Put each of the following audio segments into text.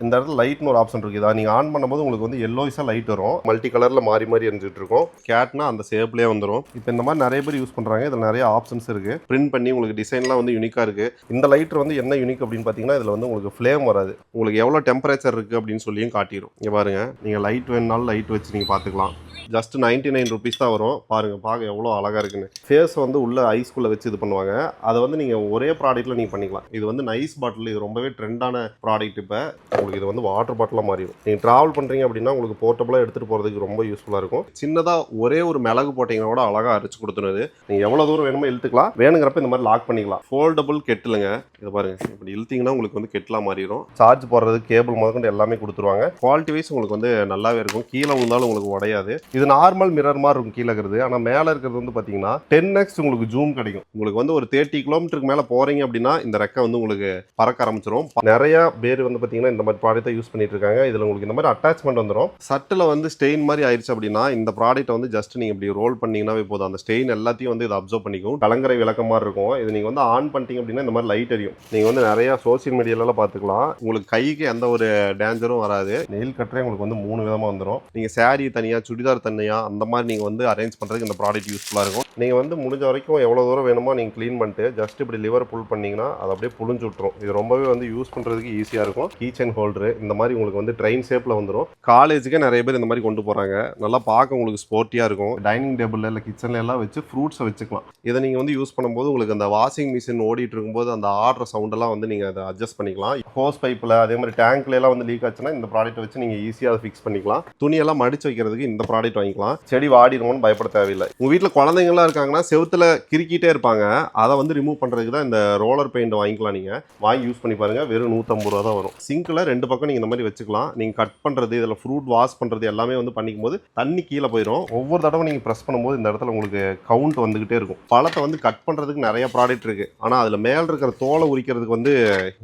இந்த இடத்துல லைட்னு ஒரு ஆப்ஷன் இருக்குது. இதை நீங்கள் ஆன் பண்ணும்போது உங்களுக்கு வந்து எல்லோயிஸாக லைட் வரும், மல்டி கலரில் மாறி மாறி எரிஞ்சிட்டு இருக்கும். கேட்னா அந்த ஷேப்லேயே வந்துடும். இப்போ இந்த மாதிரி நிறைய பேர் யூஸ் பண்ணுறாங்க. இதில் நிறைய ஆப்ஷன்ஸ் இருக்குது. பிரிண்ட் பண்ணி உங்களுக்கு டிசைன்லாம் வந்து யூனிக்காக இருக்குது. இந்த லைட்டர் வந்து என்ன யூனிக் அப்படின்னு பார்த்தீங்கன்னா, இதில் வந்து உங்களுக்கு ஃப்ளேம் வராது. உங்களுக்கு எவ்வளோ டெம்பரேச்சர் இருக்குது அப்படின்னு சொல்லியும் காட்டிடும். இங்கே பாருங்கள், நீங்கள் லைட் வேணுனாலும் லைட் வச்சு நீங்கள் பார்த்துக்கலாம். ஜஸ்ட் 99 rupees தான் வரும். பாருங்கள், பார்க்க எவ்வளோ அழகாக இருக்குன்னு. ஃபேஸ் வந்து உள்ள ஐஸ்குள்ளே வச்சு இது பண்ணுவாங்க. அதை வந்து நீங்கள் ஒரே ப்ராடக்ட்டில் நீங்கள் பண்ணிக்கலாம். இது வந்து நைஸ் பாட்டில், இது ரொம்பவே ட்ரெண்டான ப்ராடக்ட். இப்போ உங்களுக்கு இது வந்து வாட்டர் பாட்டிலாக மாறிடும். நீங்கள் ட்ராவல் பண்ணுறீங்க அப்படின்னா உங்களுக்கு போர்ட்டபுளாக எடுத்துகிட்டு போகிறதுக்கு ரொம்ப யூஸ்ஃபுல்லாக இருக்கும். சின்னதாக ஒரே ஒரு மிளகு போட்டிங்கன்னா கூட அழகாக அரைச்சி கொடுத்துருது. நீங்கள் எவ்வளோ தூரம் வேணுமோ இழுத்துக்கலாம். வேணுங்கிறப்ப இந்த மாதிரி லாக் பண்ணிக்கலாம். ஃபோல்டபுள் கெட்டிலுங்க. இதை பாருங்கள், இப்படி இழுத்தீங்கன்னா உங்களுக்கு வந்து கெட்டிலாக மாறிடும். சார்ஜ் போடுறது கேபிள் முதற்கொண்டு எல்லாமே கொடுத்துருவாங்க. குவாலிட்டி வைஸ் உங்களுக்கு வந்து நல்லாவே இருக்கும். கீழே விழுந்தாலும் உங்களுக்கு உடையாது. இது நார்மல் மிரர் மாதிரி இருக்கும் கீழே இருக்கிறது. ஆனால் மேலே இருக்கிறது வந்து பார்த்தீங்கன்னா 10x உங்களுக்கு ஜூம் கிடைக்கும். உங்களுக்கு வந்து ஒரு 30 கிலோமீட்டருக்கு மேலே போகிறீங்க அப்படின்னா இந்த ரெக்கை வந்து உங்களுக்கு பறக்க ஆரம்பிச்சிடும். நிறைய பேர் வந்து பார்த்தீங்கன்னா இந்த மாதிரி ப்ராடக்ட்டை யூஸ் பண்ணிட்டு இருக்காங்க. இதில் உங்களுக்கு இந்த மாதிரி அட்டாச்மெண்ட் வந்துடும். சட்டில் வந்து ஸ்டெயின் மாதிரி ஆயிடுச்சு அப்படின்னா இந்த ப்ராடக்ட்டை வந்து ஜஸ்ட் நீங்கள் இப்படி ரோல் பண்ணிங்கன்னாவே போதும். அந்த ஸ்டெயின் எல்லாத்தையும் வந்து இதை அப்சர்வ் பண்ணிக்கும். கலங்கரை விளக்கம் மாதிரி இருக்கும். இது நீங்கள் வந்து ஆன் பண்ணிட்டீங்க அப்படின்னா இந்த மாதிரி லைட் எரியும். நீங்கள் வந்து நிறைய சோசியல் மீடியாலலாம் பார்த்துக்கலாம். உங்களுக்கு கைக்கு எந்த ஒரு டேஞ்சரும் வராது. நெயில் கட்டரே உங்களுக்கு வந்து 3 விதமாக வந்துடும். நீங்கள் சாரீ தனியாக, சுடிதார் தனியாக, அந்த மாதிரி நீங்கள் வந்து அரேஞ்ச் பண்ணுறதுக்கு இந்த ப்ராடக்ட் யூஸ்ஃபுல்லாக இருக்கும். நீங்கள் வந்து முடிஞ்ச வரைக்கும் எவ்வளோ தூரம் வேணுமோ நீங்கள் க்ளீன் பண்ணிட்டு ஜஸ்ட் இப்படி லிவர் புல் பண்ணிங்கன்னா அது அப்படியே புளிஞ்சு விட்டுரும். இது ரொம்பவே வந்து யூஸ் பண்ணுறதுக்கு ஈஸியாக இருக்கும். கீ செயின் ஹோல்டரு இந்த மாதிரி உங்களுக்கு வந்து ட்ரெயின் ஷேப்பில் வந்துடும். காலேஜுக்கே நிறைய பேர் இந்த மாதிரி கொண்டு போகிறாங்க. நல்லா பார்க்க உங்களுக்கு ஸ்போர்ட்டியாக இருக்கும். டைனிங் டேபிளில் இல்லை கிச்சனில் எல்லாம் வச்சு ஃப்ரூட்ஸை வச்சுக்கலாம். இதை நீங்கள் வந்து யூஸ் பண்ணும்போது உங்களுக்கு அந்த வாஷிங் மிஷின் ஓடிட்டு இருக்கும்போது அந்த ஆடுற சவுண்டெல்லாம் வந்து நீங்கள் அதை அட்ஜஸ்ட் பண்ணிக்கலாம். ஹோஸ் பைப்பில் அதே மாதிரி டேங்க்ல எல்லாம் வந்து லீக் ஆச்சுன்னா இந்த ப்ராடக்ட்டை வச்சு நீங்கள் ஈஸியாக அதை ஃபிக்ஸ் பண்ணிக்கலாம். துணியெல்லாம் மடிச்சு வைக்கிறதுக்கு இந்த ப்ராடக்ட் வாங்கிக்கலாம். செடி வாடிடுமோன்னு பயப்பட தேவையில்லை. உங்கள் வீட்டில் குழந்தைங்களாம் இருக்காங்கன்னா செவுத்துல கிறுக்கிட்டே இருப்பாங்க. அதை வந்து ரிமூவ் பண்ணுறதுக்கு தான் இந்த ரோலர் பெயிண்ட் வாங்கிக்கலாம். நீங்கள் வாங்கி யூஸ் பண்ணி பாருங்கள். வெறும் 150 ரூபா தான் வரும். சிங்கில் 2 பக்கம் நீங்கள் இந்த மாதிரி வச்சுக்கலாம். நீங்கள் கட் பண்ணுறது, இதில் ஃப்ரூட் வாஷ் பண்ணுறது எல்லாமே வந்து பண்ணிக்கும் போது தண்ணி கீழே போயிடும். ஒவ்வொரு தடவை நீங்கள் ப்ரெஸ் பண்ணும்போது இந்த இடத்துல உங்களுக்கு கவுண்ட் வந்துகிட்டே இருக்கும். பழத்தை வந்து கட் பண்ணுறதுக்கு நிறைய ப்ராடக்ட் இருக்குது. ஆனால் அதில் மேலே இருக்கிற தோலை உரிக்கிறதுக்கு வந்து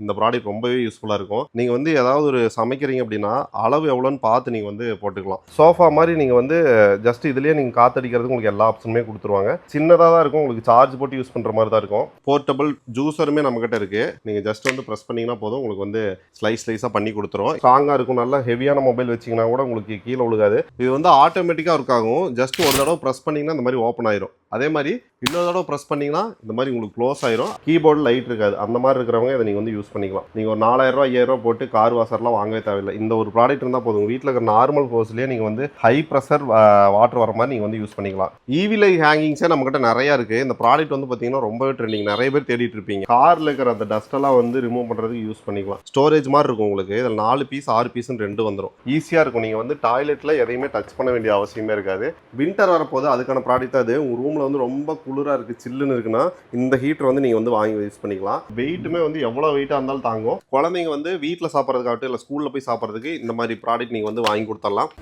இந்த ப்ராடக்ட் ரொம்பவே யூஸ்ஃபுல்லாக இருக்கும். நீங்கள் வந்து ஏதாவது ஒரு சமைக்கிறீங்க அப்படின்னா அளவு எவ்வளோன்னு பார்த்து நீங்கள் வந்து போட்டுக்கலாம். சோஃபா மாதிரி நீங்கள் வந்து ஜஸ்ட் இதுலேயே நீங்கள் காத்தடிக்கிறதுக்கு உங்களுக்கு எல்லா ஆப்ஷனுமே கொடுத்துருவாங்க. சின்னதாக தான் இருக்கும். உங்களுக்கு சார்ஜ் போட்டு யூஸ் பண்ணுற மாதிரி தான் இருக்கும். போர்ட்டபிள் ஜூஸருமே நம்மகிட்ட இருக்குது. நீங்கள் ஜஸ்ட் வந்து ப்ரெஸ் பண்ணிங்கன்னா போதும். உங்களுக்கு வந்து ஸ்லைஸாக பண்ணி கொடுத்துரும். ஸ்ட்ராங்காக இருக்கும். நல்லா ஹெவியான மொபைல் வச்சிங்கன்னா கூட உங்களுக்கு கீழே விழுகாது. இது வந்து ஆட்டோமேட்டிக்காக ஒர்க் ஆகும். ஜஸ்ட் ஒரு தடவை ப்ரெஸ் பண்ணிங்கன்னா இந்த மாதிரி ஓப்பன் ஆயிரும். அதே மாதிரி இன்னொரு தடவை ப்ரெஸ் பண்ணிங்கன்னா இந்த மாதிரி உங்களுக்கு க்ளோஸ் ஆயிரும். கீபோர்டு லைட் இருக்காது. அந்த மாதிரி இருக்கிறவங்க இதை நீங்கள் வந்து யூஸ் பண்ணிக்கலாம். நீங்கள் ஒரு 4000 ரூபா 5000 ரூபா போட்டு கார் வாஷர்லாம் வாங்கவே தேவையில்லை. இந்த ஒரு ப்ராடக்ட் இருந்தால் போதும். வீட்டில் இருக்கிற நார்மல் ஹோஸ்லேயே நீங்கள் வந்து ஹை ப்ரெஷர் வாட்டர் வர மாதிரி நீங்கள் வந்து யூஸ் பண்ணிக்கலாம். ஈவி லைட் ஹேங்கிங்ஸே நம்மகிட்ட நிறையா இருக்குது. இந்த ப்ராடக்ட் வந்து பார்த்தீங்கன்னா ரொம்பவே ட்ரெண்டிங். நிறைய பேர் தேடிட்டு இருப்பீங்க. காரில் இருக்கிற அந்த டஸ்ட்டெல்லாம் வந்து ரிமூவ் பண்ணுறதுக்கு யூஸ் பண்ணிக்கலாம். ஸ்டோரேஜ் மாதிரி இருக்கும் உங்களுக்கு. இதில் 4 பீஸ் 6 பீஸ்ன்னு 2 வந்துடும். ஈஸியாக இருக்கும். நீங்கள் வந்து டாய்லெட்டில் எதையுமே டச் பண்ண வேண்டிய அவசியமே இருக்காது. வின்டர் வரப்போது அதுக்கான ப்ராடக்ட் அது. உங்கள் ரூமில் வந்து ரொம்ப குளிராக இருக்குது, சில்லுன்னு இருக்குன்னா இந்த ஹீட்டர் வந்து நீங்கள் வந்து வாங்கி யூஸ் பண்ணிக்கலாம். வெயிட்டுமே வந்து எவ்வளோ வெயிட்டாக இருந்தாலும் தாங்கும். குழந்தைங்க வந்து வீட்டில் சாப்பிட்றதுக்காகட்டும் இல்லை ஸ்கூலில் போய் சாப்பிட்றதுக்கு இந்த மாதிரி ப்ராடக்ட் நீங்கள் வந்து வாங்கி கொடுத்துடலாம்.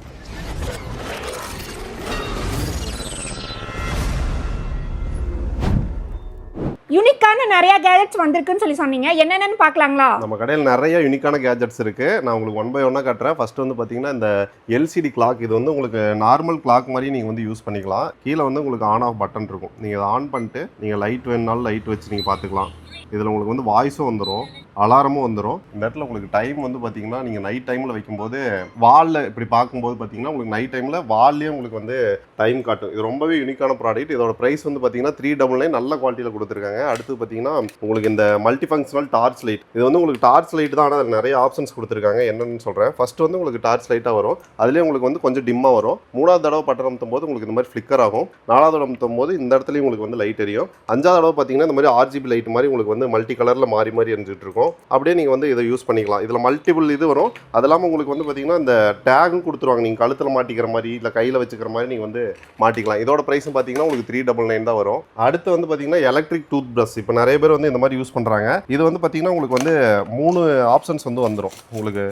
யூனிக்கான நிறைய கேஜெட்ஸ் வந்திருக்குன்னு சொல்லி சொன்னீங்க. என்னென்னு பார்க்கலாங்களா? நம்ம கடையில் நிறைய யூனிக்கான கேஜெட்ஸ் இருக்கு. நான் உங்களுக்கு 1 by 1 காட்டுறேன். ஃபர்ஸ்ட் வந்து பார்த்தீங்கன்னா இந்த எல்சிடி கிளாக். இது வந்து உங்களுக்கு நார்மல் கிளாக் மாதிரி நீங்கள் வந்து யூஸ் பண்ணிக்கலாம். கீழே வந்து உங்களுக்கு ஆன் ஆஃப் பட்டன் இருக்கும். நீங்கள் இதை ஆன் பண்ணிட்டு நீங்கள் லைட் வேணுனாலும் லைட் வச்சு நீங்கள் பார்த்துக்கலாம். இதில் உங்களுக்கு வந்து வாய்ஸும் வந்துடும், அலாரமும் வந்துடும். இந்த இடத்துல உங்களுக்கு டைம் வந்து பார்த்தீங்கன்னா நீங்கள் நைட் டைமில் வைக்கும்போது வாலில் இப்படி பார்க்கும்போது பார்த்தீங்கன்னா உங்களுக்கு நைட் டைமில் வால்லேயே உங்களுக்கு வந்து டைம் காட்டும். இது ரொம்பவே யூனிக்கான ப்ராடக்ட். இதோட ப்ரைஸ் வந்து பார்த்தீங்கன்னா 399 நல்ல குவாலிட்டியில் கொடுத்துருக்காங்க. அடுத்து பார்த்தீங்கன்னா உங்களுக்கு இந்த மல்டி ஃபங்க்ஷனல் டார்ச் லைட். இது வந்து உங்களுக்கு டார்ச் லைட் தான், ஆனால் அதில் நிறைய ஆப்ஷன்ஸ் கொடுத்துருக்காங்க. என்னென்னு சொல்கிறேன். ஃபர்ஸ்ட் வந்து உங்களுக்கு டார்ச் லைட்டாக வரும். அதுலேயே உங்களுக்கு வந்து கொஞ்சம் டிம்மாக வரும். 3வது தடவை பட்டன் அமுத்தும் போது உங்களுக்கு இந்த மாதிரி ஃப்ளிக்கர் ஆகும். 4வது தடவை அமுத்தும் போது இந்த இடத்துலையும் உங்களுக்கு வந்து லைட் எரியும். 5வது தடவை பார்த்தீங்கன்னா இந்த மாதிரி RGB லைட் மாதிரி உங்களுக்கு வந்து மல்டி கலரில் மாறி மாறி எரிஞ்சிட்டு இருக்கும். அப்படியே நீங்கள் வந்து இதை யூஸ் பண்ணிக்கலாம். இதில் மல்டிபிள் இது வரும். அது இல்லாமல் உங்களுக்கு வந்து பார்த்தீங்கன்னா இந்த டேகும் கொடுத்துருவாங்க. நீங்கள் கழுத்தில் மாட்டிக்கிற மாதிரி இல்லை கையில் வச்சுக்கிற மாதிரி நீங்கள் வந்து மாட்டிக்கலாம். இதோட ப்ரைஸும் பார்த்தீங்கன்னா உங்களுக்கு 399 தான் வரும். அடுத்து வந்து பார்த்தீங்கன்னா எலக்ட்ரிக் டூத் ப்ரஷ். இப்போ நிறைய பேர் வந்து இந்த மாதிரி யூஸ் பண்ணுறாங்க. இது வந்து பார்த்தீங்கன்னா உங்களுக்கு வந்து 3 ஆப்ஷன்ஸ் வந்து வந்துடும். உங்களுக்கு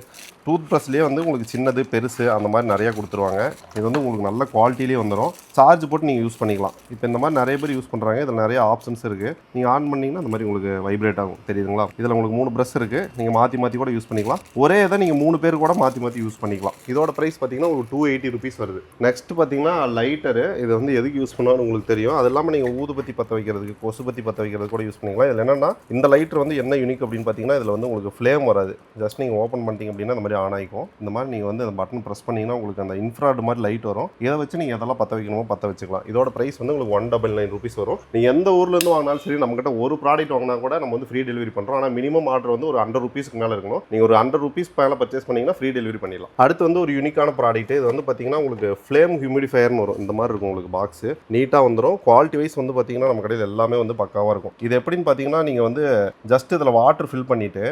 டூத் ப்ரஷ்லேயே வந்து உங்களுக்கு சின்னது பெருசு அந்த மாதிரி நிறையா கொடுத்துருவாங்க. இது வந்து உங்களுக்கு நல்ல குவாலிட்டிலேயே வந்துடும். சார்ஜ் போட்டு நீங்கள் யூஸ் பண்ணிக்கலாம். இப்போ இந்த மாதிரி நிறைய பேர் யூஸ் பண்ணுறாங்க. இதில் நிறைய ஆப்ஷன்ஸ் இருக்குது. நீங்கள் ஆன் பண்ணிங்கன்னா அந்த மாதிரி உங்களுக்கு வைப்ரேட் ஆகும். தெரியுதுங்களா? இதில் உங்களுக்கு 3 ப்ரஷ் இருக்குது. நீங்கள் மாற்றி கூட யூஸ் பண்ணிக்கலாம். ஒரே இதை நீங்கள் 3 பேர் கூட மாற்றி யூஸ் பண்ணிக்கலாம். இதோட ப்ரைஸ் பார்த்தீங்கன்னா உங்களுக்கு 280 rupees வருது. நெக்ஸ்ட் பார்த்தீங்கன்னா லைட்டரு. இது வந்து எதுக்கு யூஸ் பண்ணாலும் உங்களுக்கு தெரியும். அது இல்லாமல் நீங்கள் ஊதுபத்தி பற்ற வைக்கிறதுக்கு, கொசுபத்தி பற்ற வைக்கிறது கூட யூஸ் பண்ணிக்கலாம். இதில் என்னன்னா இந்த லைட்டர் வந்து என்ன யூனிக் அப்படின்னு பார்த்தீங்கன்னா இதில் வந்து உங்களுக்கு ஃப்ளேம் வராது. ஜஸ்ட் நீங்கள் ஓப்பன் பண்ணிட்டீங்க அப்படின்னா இந்த மாதிரி ஆன் ஆகிக்கும். இந்த மாதிரி நீங்கள் வந்து அந்த பட்டன் ப்ரெஸ் பண்ணிங்கன்னா உங்களுக்கு அந்த இன்ஃப்ராட் மாதிரி லைட் வரும். இதை வச்சு நீங்கள் எதெல்லாம் பற்ற வைக்கணுமோ பற்ற வச்சுக்கலாம். இதோட ப்ரைஸ் வந்து உங்களுக்கு 199 rupees வரும். நீங்கள் எந்த ஊர்லேருந்து வாங்கினாலும் சரி நம்மகிட்ட ஒரு ப்ராடக்ட் வாங்கினா கூட நம்ம வந்து ஃப்ரீ டெலிவரி பண்ணுறோம். ஆனால் மினிமம் ஆர்டர் வந்து ஒரு 100 rupeesக்கு மேலே இருக்கணும். நீங்கள் ஒரு 100 rupees மேலே பர்ச்சேஸ் பண்ணிங்கன்னா ஃப்ரீ டெலிவரி பண்ணிடலாம். அடுத்து வந்து ஒரு யூனிக்கான ப்ராடக்ட். இது வந்து பார்த்தீங்கன்னா உங்களுக்கு ஃப்ளேம் ஹியூமிடிஃபயர்னு வரும். இந்த மாதிரி இருக்கும் உங்களுக்கு பாக்ஸ் நீட்டாக வந்துடும். குவாலிட்டி வைஸ் வந்து பார்த்தீங்கன்னா நம்ம கடையில் எல்லாமே வந்து பக்காவாக இருக்கும். இது எப்படின்னு பார்த்தீங்கன்னா நீங்கள் வந்து ஜஸ்ட் இதில் வாட்டர் ஃபில் பண்ணிவிட்டு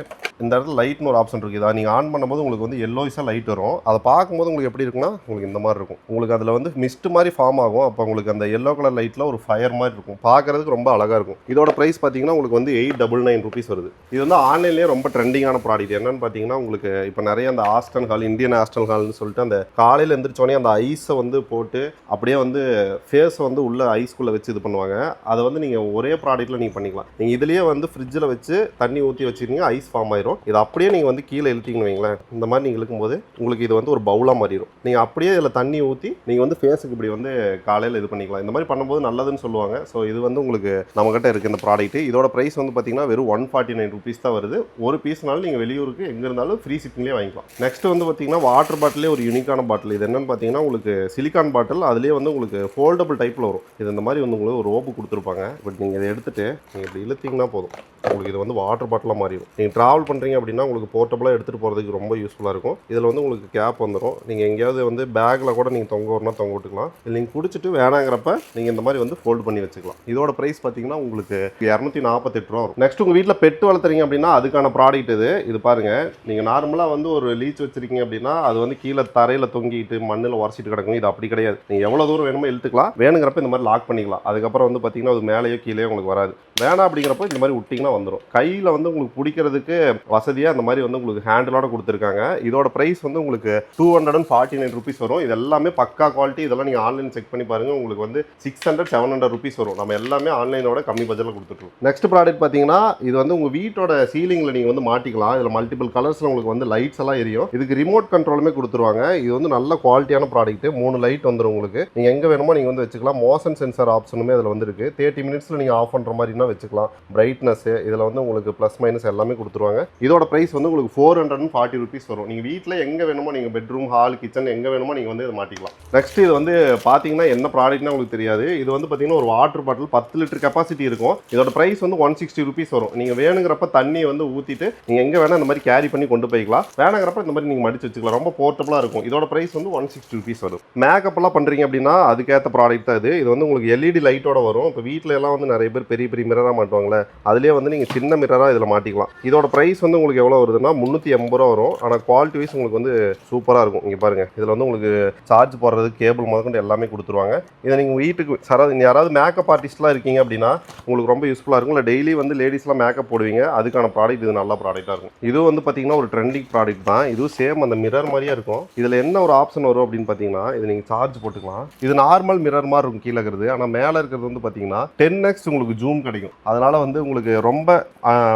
இந்த இடத்துல லைட்னு ஒரு ஆப்ஷன் இருக்குது. இதை நீங்கள் ஆன் பண்ணும்போது உங்களுக்கு வந்து எல்லோயிஸாக லைட் வரும். அதை பார்க்கும்போது உங்களுக்கு எப்படி இருக்குன்னா உங்களுக்கு இந்த மாதிரி இருக்கும். உங்களுக்கு அதில் வந்து மிஸ்ட் மாதிரி ஃபார்ம் ஆகும். அப்போ உங்களுக்கு அந்த எல்லோ கலர் லைட்டில் ஒரு ஃபயர் மாதிரி இருக்கும். பார்க்குறதுக்கு ரொம்ப அழகாக இருக்கும். இதோட ப்ரைஸ் பார்த்தீங்கன்னா உங்களுக்கு வந்து 899 rupees வருது. இது வந்து ஆன்லைன்லேயே ரொம்ப ட்ரெண்டிங்கான ப்ராடக்ட். என்னன்னு பார்த்தீங்கன்னா உங்களுக்கு இப்போ நிறைய அந்த ஆஸ்டன் ஹால், இந்தியன் ஆஸ்டன் ஹால்னு சொல்லிட்டு அந்த காலையில் எழுந்திரிச்சோடனே அந்த ஐஸை வந்து போட்டு அப்படியே வந்து ஃபேஸை வந்து உள்ள ஐஸ்குள்ளே வச்சு இது பண்ணுவாங்க. அதை வந்து நீங்கள் ஒரே ப்ராடக்ட்டில் நீங்கள் பண்ணிக்கலாம். நீங்கள் இதுலேயே வந்து ஃப்ரிட்ஜில் வச்சு தண்ணி ஊற்றி வச்சுருந்தீங்க ஐஸ் ஃபார்ம் ஆயிரும். இது அப்படியே நீங்கள் வந்து கீழே இழுத்தீங்கன்னு வைங்களேன், இந்த மாதிரி நீங்கள் இழுக்கும்போது உங்களுக்கு இது வந்து ஒரு பவுலாக மாறிடும். நீங்கள் அப்படியே இதில் தண்ணி ஊற்றி நீங்கள் வந்து ஃபேஸுக்கு இப்படி வந்து காலையில் இது பண்ணிக்கலாம். இந்த மாதிரி பண்ணும்போது நல்லதுன்னு சொல்லுவாங்க. ஸோ இது வந்து உங்களுக்கு நம்மகிட்ட இருக்குது இந்த ப்ராடக்ட். இதோட ப்ரைஸ் வந்து பார்த்தீங்கன்னா வெறும் 149 rupees தான் வருது. ஒரு பீஸ்னாலும் நீங்கள் வெளியூருக்கு எங்கே இருந்தாலும் ஃப்ரீ ஷிப்பிங்லேயே வாங்கிக்கலாம். நெக்ஸ்ட் வந்து பார்த்தீங்கன்னா வாட்டர் பாட்டிலே ஒரு யூனிக்கான பாட்டில். இது என்னன்னு பார்த்தீங்கன்னா உங்களுக்கு சிலிக்கான் பாட்டில். அதுலேயே வந்து உங்களுக்கு ஃபோல்டபுள் டைப்பில் வரும். இது இந்த மாதிரி வந்து உங்களுக்கு ஒரு ரோப்பு கொடுத்துருப்பாங்க. பட் நீங்கள் இதை எடுத்துகிட்டு நீங்கள் இப்படி இழுத்தீங்கன்னா போதும், உங்களுக்கு இது வந்து வாட்டர் பாட்டிலாக மாறிடும். நீங்கள் ட்ராவல் பண்ணுறீங்க அப்படின்னா உங்களுக்கு போர்ட்டபுளாக எடுத்துகிட்டு போகிறதுக்கு ரொம்ப யூஸ்ஃபுல்லாக இருக்கும். இதில் வந்து உங்களுக்கு கேப் வந்துடும். நீங்கள் எங்கேயாவது வந்து பேக்கில் கூட நீங்கள் தொங்க வரணும் தொங்க விட்டுக்கலாம். இல்லை நீங்கள் குடிச்சிட்டு வேணாங்கிறப்ப நீங்கள் இந்த மாதிரி வந்து ஃபோல்டு பண்ணி வச்சுக்கலாம். இதோட ப்ரைஸ் பார்த்தீங்கன்னா உங்களுக்கு 248 ரூபா வரும். நெக்ஸ்ட் உங்கள் வீட்டில் பெட்டு வளர்த்துறீங்க அப்படின்னா அதுக்கான ப்ராடக்ட் இது. இது பாருங்கள், நீங்கள் நார்மலாக வந்து ஒரு லீச் வச்சுருக்கீங்க அப்படின்னா அது வந்து கீழே தரையில் தொங்கிட்டு மண்ணில் உரசிட்டு கிடக்கும். இது அப்படி கிடையாது. நீங்கள் எவ்வளோ தூரம் வேணுமோ இழுத்துக்கலாம். வேணுங்கிறப்ப இந்த மாதிரி லாக் பண்ணிக்கலாம். அதுக்கப்புறம் வந்து பார்த்தீங்கன்னா அது மேலேயோ கீழே உங்களுக்கு வராது. வேணாம் அப்படிங்கிறப்ப இந்த மாதிரி விட்டிங்கன்னா வந்துடும். கையில் வந்து உங்களுக்கு பிடிக்கிறதுக்கு வசதியாக அந்த மாதிரி வந்து உங்களுக்கு ஹேண்டிலோட கொடுத்துருக்காங்க. இதோட ப்ரைஸ் வந்து உங்களுக்கு 249 rupees வரும். இது எல்லாமே பக்கா குவாலிட்டி. இதெல்லாம் நீங்கள் ஆன்லைன் செக் பண்ணி பாருங்கள். உங்களுக்கு வந்து 600-700 rupees வரும். நம்ம எல்லாமே ஆன்லைனோட கம்மி பட்ஜெட்டில் கொடுத்துருக்கோம். நெக்ஸ்ட் ப்ராடக்ட் பார்த்தீங்கன்னா இது வந்து உங்கள் வீட்டோட சீலிங்கில் நீங்கள் வந்து மாட்டிக்கலாம். இதில் மல்டிபிள் கலர்ஸில் உங்களுக்கு வந்து லைட்ஸ் எல்லாம் எரியும். இதுக்கு ரிமோட் கண்ட்ரோலுமே கொடுத்துருவாங்க. இது வந்து நல்ல குவாலிட்டியான ப்ராடக்ட். 3 லைட் வந்துடும் உங்களுக்கு. நீங்கள் எங்கே வேணுமோ நீங்கள் வந்து வச்சுக்கலாம். மோஷன் சென்சார் ஆப்ஷனுமே அதில் வந்து இருக்குது. 30 minutesல நீங்கள் ஆஃப் பண்ணுற மாதிரினா வச்சுக்கலாம். பிரைட்னஸ் இதில் வந்து உங்களுக்கு ப்ளஸ் மைனஸ் எல்லாமே கொடுத்துருவாங்க. இதோட ப்ரைஸ் வந்து உங்களுக்கு 440 rupees வரும். நீங்கள் வீட்டில் எங்கே வேணுமோ நீங்கள் பெட்ரூம், ஹால், கிச்சன் எங்கே வேணுமோ நீங்கள் வந்து இதை மாட்டிக்கலாம். நெக்ஸ்ட் இது வந்து பார்த்தீங்கன்னா என்ன ப்ராடக்ட்னா உங்களுக்கு தெரியாது. இது வந்து பார்த்தீங்கன்னா ஒரு வாட்டர் பாட்டில் 10 லிட்டர் கெப்பாசிட்டி இருக்கும். இதோட ப்ரைஸ் வந்து 160 rupees வரும். நீங்கள் வேணுங்கிறப்ப தண்ணியை வந்து ஊற்றிட்டு நீங்கள் எங்கே வேணால் இந்த மாதிரி கேரி பண்ணி கொண்டு போய்க்கலாம். வேணுங்கிறப்ப இந்த மாதிரி நீங்கள் மடிச்சு வச்சுக்கலாம். ரொம்ப போர்ட்டபுளாக இருக்கும். இதோட ப்ரைஸ் வந்து 160 rupees வரும். மேக்கப் எல்லாம் பண்ணுறீங்க அப்படின்னா அதுக்கேற்ற ப்ராடக்ட் தான் இது. இது வந்து உங்களுக்கு LED லைட்டோட வரும். இப்போ வீட்டில் எல்லாம் வந்து நிறைய பேர் பெரிய பெரிய மிரராக மாட்டுவாங்களே, அதுலேயே வந்து நீங்கள் சின்ன மிரராக இதில் மாட்டிக்கலாம். இதோட ப்ரைஸ் வந்து உங்களுக்கு எவ்வளோ வருதுன்னா 380 ரூபா வரும். ஆனால் குவாலிட்டி வைஸ் உங்களுக்கு வந்து சூப்பராக இருக்கும். இங்கே பாருங்கள், இதில் வந்து உங்களுக்கு சார்ஜ் போடுறதுக்கு கேபிள் முதற்கொண்டு எல்லாமே கொடுத்துருவாங்க. இதை நீங்கள் வீட்டுக்கு யாராவது மேக்கப் ஆர்டிஸ்ட்லாம் இருக்கீங்க அப்படின்னா உங்களுக்கு ரொம்ப யூஸ்ஃபுல்லாக இருக்கும். இல்லை டெய்லி வந்து லேடிஸ்லாம் மேக்கப் போடுவீங்க, அதுக்கான ப்ராடக்ட் இது நல்ல ப்ராடக்டாக இருக்கும். இது வந்து பார்த்தீங்கன்னா ஒரு ட்ரெண்டிங் ப்ராடக்ட் தான். இதுவும் சேம் அந்த மிரர் மாதிரியே இருக்கும். இதில் என்ன ஒரு ஆப்ஷன் வரும் அப்படின்னு பார்த்தீங்கன்னா இது நீங்கள் சார்ஜ் போட்டுக்கலாம். இது நார்மல் மிரர் மாதிரி இருக்கும் கீழே இருக்கிறது. ஆனால் மேலே இருக்கிறது வந்து பார்த்தீங்கன்னா 10x உங்களுக்கு ஜூம் கிடைக்கும். அதனால் வந்து உங்களுக்கு ரொம்ப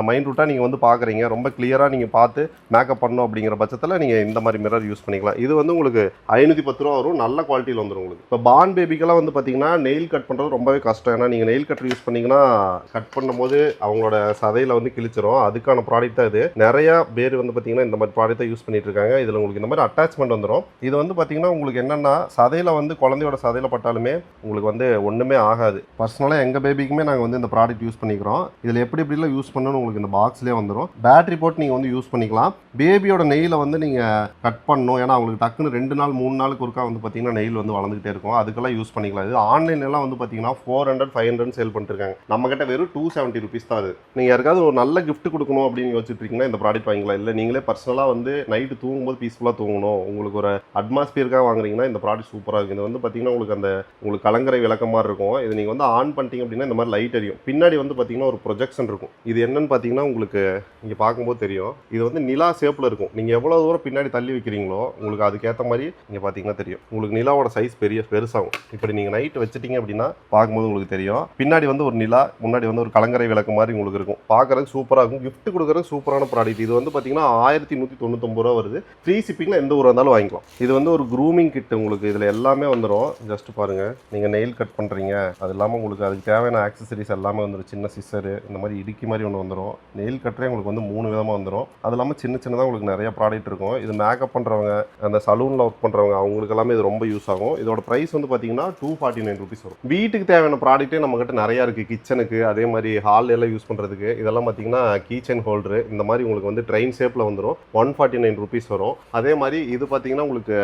மைண்ட்ரூட்டாக நீங்கள் வந்து பார்க்குறீங்க, ரொம்ப கிளியராக நீங்கள் பார்த்து மேக்கப் பண்ணணும் அப்படிங்கிற பட்சத்தில் நீங்கள் இந்த மாதிரி மிரர் யூஸ் பண்ணிக்கலாம். இது வந்து உங்களுக்கு 510 ரூபா வரும். நல்ல குவாலிட்டியில் வந்துடும் உங்களுக்கு. இப்போ பார்ன் பேபிக்கெல்லாம் வந்து பார்த்தீங்கன்னா நெயில் கட் பண்ணுறது ரொம்பவே கஷ்டம். ஏன்னா நீங்கள் நெயில் கட்டர் யூஸ் பண்ணிங்கன்னா கட் பண்ணும்போது அவங்களோட சதையில் வந்து கிழிச்சிரும். அதுக்கான ப்ராடக்ட் தான் இது. நிறைய பேர் வந்து பார்த்தீங்கன்னா இந்த மாதிரி ப்ராடக்ட் தான் யூஸ் பண்ணிட்டு இருக்காங்க. இதில் உங்களுக்கு இந்த மாதிரி அட்டாச்மெண்ட் வந்துடும். இது வந்து பார்த்தீங்கன்னா உங்களுக்கு என்னென்னா சதையில் வந்து குழந்தையோட சதையில் பட்டாலுமே உங்களுக்கு வந்து ஒன்றுமே ஆகாது. பர்சனலாக எங்கள் பேபிக்குமே நாங்கள் வந்து இந்த ப்ராடக்ட் யூஸ் பண்ணிக்கிறோம். இதில் எப்படிலாம் யூஸ் பண்ணணும்னு உங்களுக்கு இந்த பாக்ஸ்லேயே வந்துடும். பேட்டரி போட்டு நீங்கள் வந்து யூஸ் பண்ணிக்கலாம். பேபியோட நெயிலை வந்து நீங்கள் கட் பண்ணணும். ஏன்னா அவங்களுக்கு டக்குன்னு 2 நாள் 3 நாளுக்கு ஒருக்கா வந்து பார்த்தீங்கன்னா நெயில் வந்து வளர்ந்துகிட்டே இருக்கும். அதுக்கெல்லாம் யூஸ் பண்ணிக்கலாம். இது ஆன்லைன்லாம் வந்து பார்த்தீங்கன்னா 400-500 சேல் பண்ணிட்டு இருக்காங்க. நம்ம கிட்ட வெறும் 270 rupees தான். அது நீங்கள் யாருக்காவது ஒரு நல்ல கிஃப்ட் கொடுக்கணும் அப்படின்னு யோசிச்சுட்டு இருக்கீங்கன்னா இந்த ப்ராடக்ட் வாங்கிக்கலாம். இல்லை நீங்களே பர்சனலாக வந்து நைட்டு தூங்கும்போது பீஸ்ஃபுல்லாக தூங்கணும், உங்களுக்கு ஒரு அட்மாஸ்பியருக்காக வாங்குறீங்கன்னா இந்த ப்ராடக்ட் சூப்பராக இருக்குது. இது வந்து பார்த்தீங்கன்னா உங்களுக்கு கலங்கரை விளக்க மாதிரி இருக்கும். இது நீங்கள் வந்து ஆன் பண்ணிட்டீங்க அப்படின்னா இந்த மாதிரி லைட் எரியும். பின்னாடி வந்து பார்த்தீங்கன்னா ஒரு ப்ரொஜெக்ஷன் இருக்கும். இது என்னன்னு பார்த்தீங்கன்னா உங்களுக்கு இங்கே பார்க்கும்போது தெரியும். இது வந்து நிலா ஷேப்பில் இருக்கும். நீங்கள் எவ்வளோ தூரம் பின்னாடி தள்ளி வைக்கிறீங்களோ உங்களுக்கு அதுக்கேற்ற மாதிரி இங்கே பார்த்தீங்கன்னா தெரியும். உங்களுக்கு நிலாவோட சைஸ் பெருசாகும். இப்படி நீங்கள் நைட்டு வச்சுட்டீங்க அப்படின்னா பார்க்கும்போது உங்களுக்கு தெரியும். பின்னாடி வந்து ஒரு நிலா, முன்னாடி வந்து ஒரு கலங்கரை விளக்கு மாதிரி உங்களுக்கு இருக்கும். பார்க்குறதுக்கு சூப்பராக இருக்கும். கிஃப்ட் கொடுக்குறது சூப்பரான ப்ராடக்ட். இது வந்து பார்த்தீங்கன்னா 1199 ரூபா வருது. ஃப்ரீ ஷிப்பிங்கில் எந்த ஊராக இருந்தாலும் வாங்கிக்கலாம். இது வந்து ஒரு க்ரூமிங் கிட். உங்களுக்கு இதில் எல்லாமே வந்துடும். ஜஸ்ட் பாருங்கள், நீங்கள் நெயில் கட் பண்ணுறீங்க, அது இல்லாமல் உங்களுக்கு அதுக்கு தேவையான ஆக்சசரிஸ் எல்லாமே வந்துடும். சின்ன சிஸ்ஸரு, இந்த மாதிரி இடுக்கி மாதிரி ஒன்று வந்துடும். நெயில் கட்டரே உங்களுக்கு வந்து 3 விதமாக வந்துடும். அது இல்லாமல் சின்ன சின்னதாக உங்களுக்கு நிறைய ப்ராடக்ட் இருக்கும். இது மேக்கப் பண்ணுறவங்க, அந்த சலூனில் ஒர்க் பண்ணுறவங்க, அவங்களுக்கு எல்லாமே இது ரொம்ப யூஸ் ஆகும். இதோட ப்ரைஸ் வந்து பார்த்தீங்கன்னா 249 ருபீஸ் வரும். வீட்டுக்கு தேவையான ப்ராடக்ட்டே நம்மகிட்ட நிறையா இருக்குது. கிச்சனுக்கு, அதே மாதிரி ஹால் எல்லாம் யூஸ் பண்ணுறதுக்கு. இதெல்லாம் பார்த்தீங்கன்னா கீச்சன் ஹோல்டரு, இந்த மாதிரி உங்களுக்கு வந்து ட்ரெயின் ஷேப்பில் வந்துடும். 149 ருபீஸ் வரும். அதே மாதிரி இது பார்த்தீங்கன்னா உங்களுக்கு